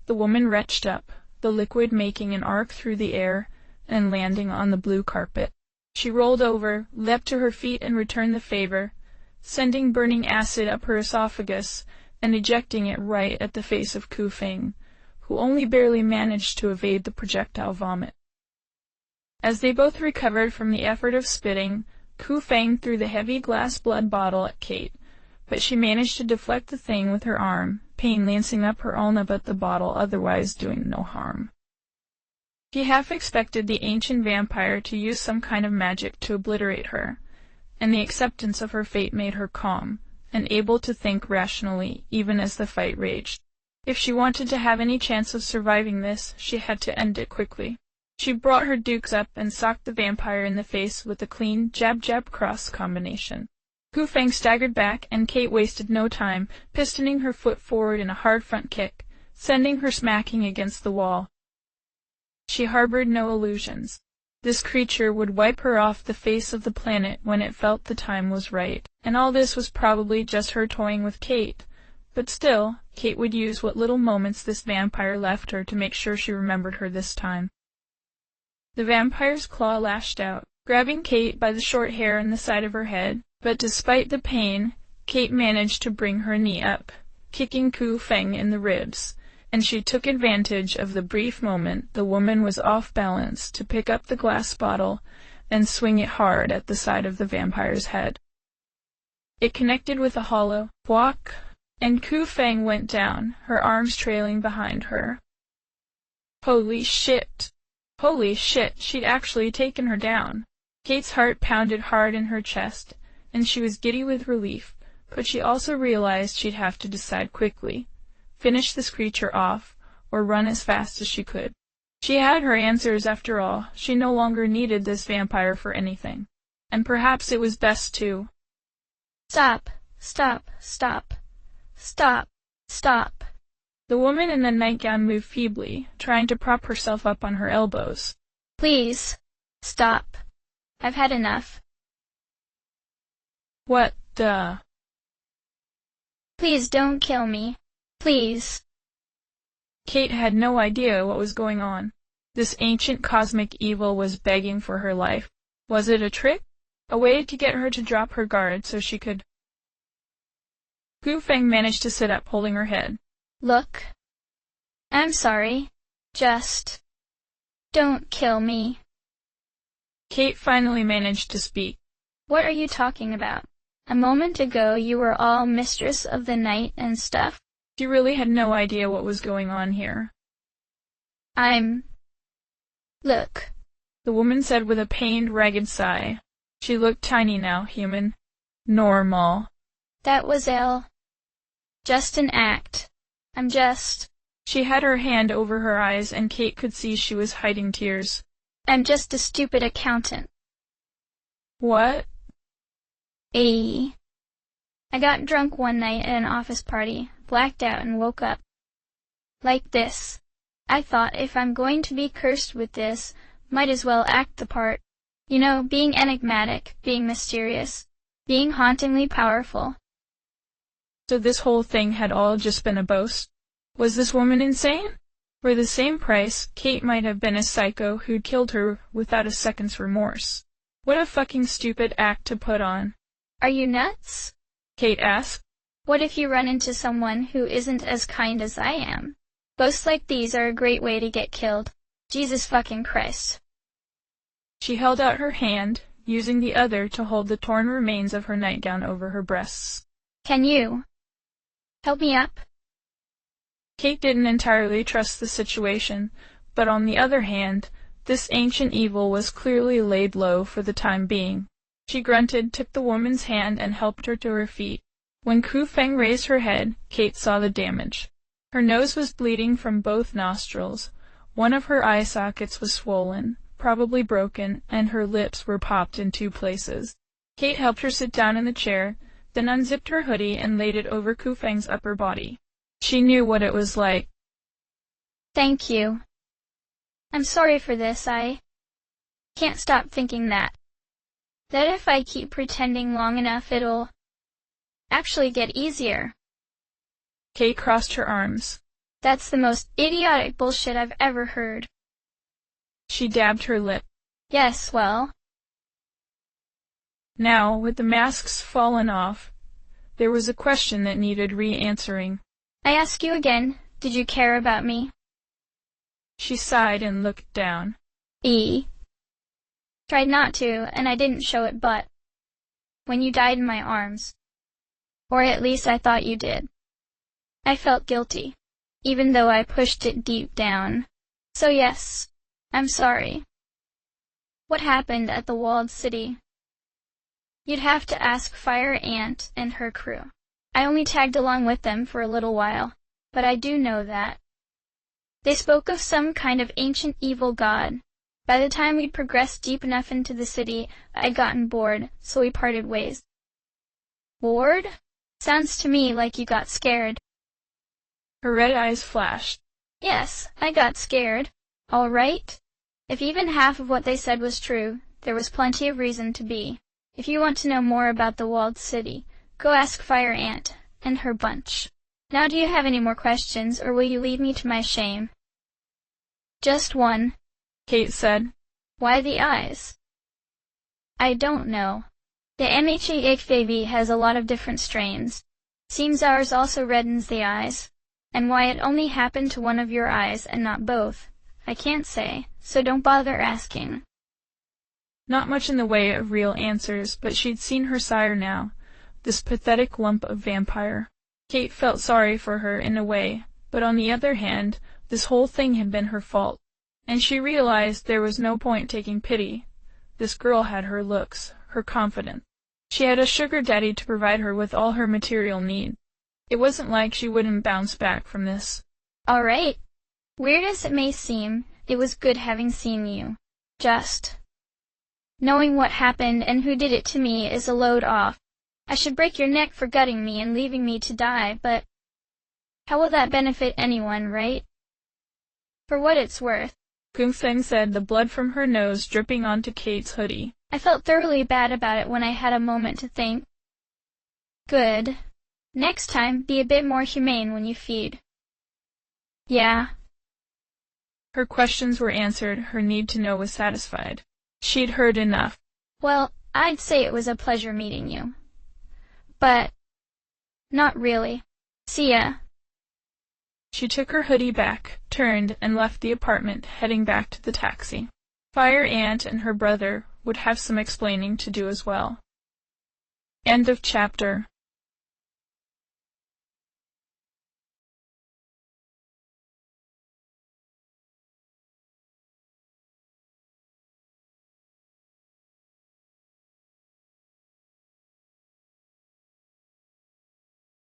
The woman retched up, the liquid making an arc through the air and landing on the blue carpet. She rolled over, leapt to her feet and returned the favor, sending burning acid up her esophagus and ejecting it right at the face of Ku Feng, who only barely managed to evade the projectile vomit. As they both recovered from the effort of spitting, Ku Feng threw the heavy glass blood bottle at Kate, but she managed to deflect the thing with her arm, pain lancing up her ulna but the bottle otherwise doing no harm. She half expected the ancient vampire to use some kind of magic to obliterate her, and the acceptance of her fate made her calm, and able to think rationally even as the fight raged. If she wanted to have any chance of surviving this, she had to end it quickly. She brought her dukes up and socked the vampire in the face with a clean jab-jab-cross combination. Ku Feng staggered back, and Kate wasted no time, pistoning her foot forward in a hard front kick, sending her smacking against the wall. She harbored no illusions. This creature would wipe her off the face of the planet when it felt the time was right, and all this was probably just her toying with Kate. But still, Kate would use what little moments this vampire left her to make sure she remembered her this time. The vampire's claw lashed out, grabbing Kate by the short hair on the side of her head, but despite the pain, Kate managed to bring her knee up, kicking Ku Feng in the ribs, and she took advantage of the brief moment the woman was off balance to pick up the glass bottle and swing it hard at the side of the vampire's head. It connected with a hollow whack, and Ku Feng went down, her arms trailing behind her. Holy shit! Holy shit, she'd actually taken her down. Kate's heart pounded hard in her chest, and she was giddy with relief, but she also realized she'd have to decide quickly. Finish this creature off, or run as fast as she could. She had her answers after all. She no longer needed this vampire for anything. And perhaps it was best to... Stop! Stop! Stop! Stop! Stop! The woman in the nightgown moved feebly, trying to prop herself up on her elbows. Please, stop. I've had enough. What the... Please don't kill me. Please. Kate had no idea what was going on. This ancient cosmic evil was begging for her life. Was it a trick? A way to get her to drop her guard so she could... Ku Feng managed to sit up, holding her head. Look. I'm sorry. Just... don't kill me. Kate finally managed to speak. What are you talking about? A moment ago you were all mistress of the night and stuff. She really had no idea what was going on here. Look. The woman said with a pained, ragged sigh. She looked tiny now, human. Normal. That was just an act. I'm just... She had her hand over her eyes, and Kate could see she was hiding tears. I'm just a stupid accountant. What? I got drunk one night at an office party, blacked out, and woke up like this. I thought, if I'm going to be cursed with this, might as well act the part. You know, being enigmatic, being mysterious, being hauntingly powerful. So this whole thing had all just been a boast? Was this woman insane? For the same price, Kate might have been a psycho who'd killed her without a second's remorse. What a fucking stupid act to put on. Are you nuts? Kate asked. What if you run into someone who isn't as kind as I am? Ghosts like these are a great way to get killed. Jesus fucking Christ. She held out her hand, using the other to hold the torn remains of her nightgown over her breasts. Can you help me up? Kate didn't entirely trust the situation, but on the other hand, this ancient evil was clearly laid low for the time being. She grunted, took the woman's hand, and helped her to her feet. When Ku Feng raised her head, Kate saw the damage. Her nose was bleeding from both nostrils, one of her eye sockets was swollen, probably broken, and her lips were popped in 2 places. Kate helped her sit down in the chair, then unzipped her hoodie and laid it over Ku Feng's upper body. She knew what it was like. Thank you. I'm sorry for this. I can't stop thinking that if I keep pretending long enough it'll actually get easier. Kate crossed her arms. That's the most idiotic bullshit I've ever heard. She dabbed her lip. Yes, well. Now, with the masks fallen off, there was a question that needed re-answering. I ask you again, did you care about me? She sighed and looked down. Tried not to, and I didn't show it, but when you died in my arms, or at least I thought you did, I felt guilty, even though I pushed it deep down. So yes, I'm sorry. What happened at the walled city? You'd have to ask Fire Ant and her crew. I only tagged along with them for a little while, but I do know that they spoke of some kind of ancient evil god. By the time we'd progressed deep enough into the city, I'd gotten bored, so we parted ways. Bored? Sounds to me like you got scared. Her red eyes flashed. Yes, I got scared. All right. If even half of what they said was true, there was plenty of reason to be. If you want to know more about the walled city, go ask Fire Ant and her bunch. Now do you have any more questions, or will you leave me to my shame? Just one, Kate said. Why the eyes? I don't know. The MHA-HVV has a lot of different strains. Seems ours also reddens the eyes. And why it only happened to one of your eyes and not both, I can't say, so don't bother asking. Not much in the way of real answers, but she'd seen her sire now, this pathetic lump of vampire. Kate felt sorry for her in a way, but on the other hand, this whole thing had been her fault. And she realized there was no point taking pity. This girl had her looks, her confidence. She had a sugar daddy to provide her with all her material needs. It wasn't like she wouldn't bounce back from this. All right. Weird as it may seem, it was good having seen you. Just knowing what happened and who did it to me is a load off. I should break your neck for gutting me and leaving me to die, but how will that benefit anyone, right? For what it's worth, Ku Feng said, the blood from her nose dripping onto Kate's hoodie. I felt thoroughly bad about it when I had a moment to think. Good. Next time, be a bit more humane when you feed. Yeah. Her questions were answered, her need to know was satisfied. She'd heard enough. Well, I'd say it was a pleasure meeting you. But not really. See ya. She took her hoodie back, turned, and left the apartment, heading back to the taxi. Fire Ant and her brother would have some explaining to do as well. End of chapter.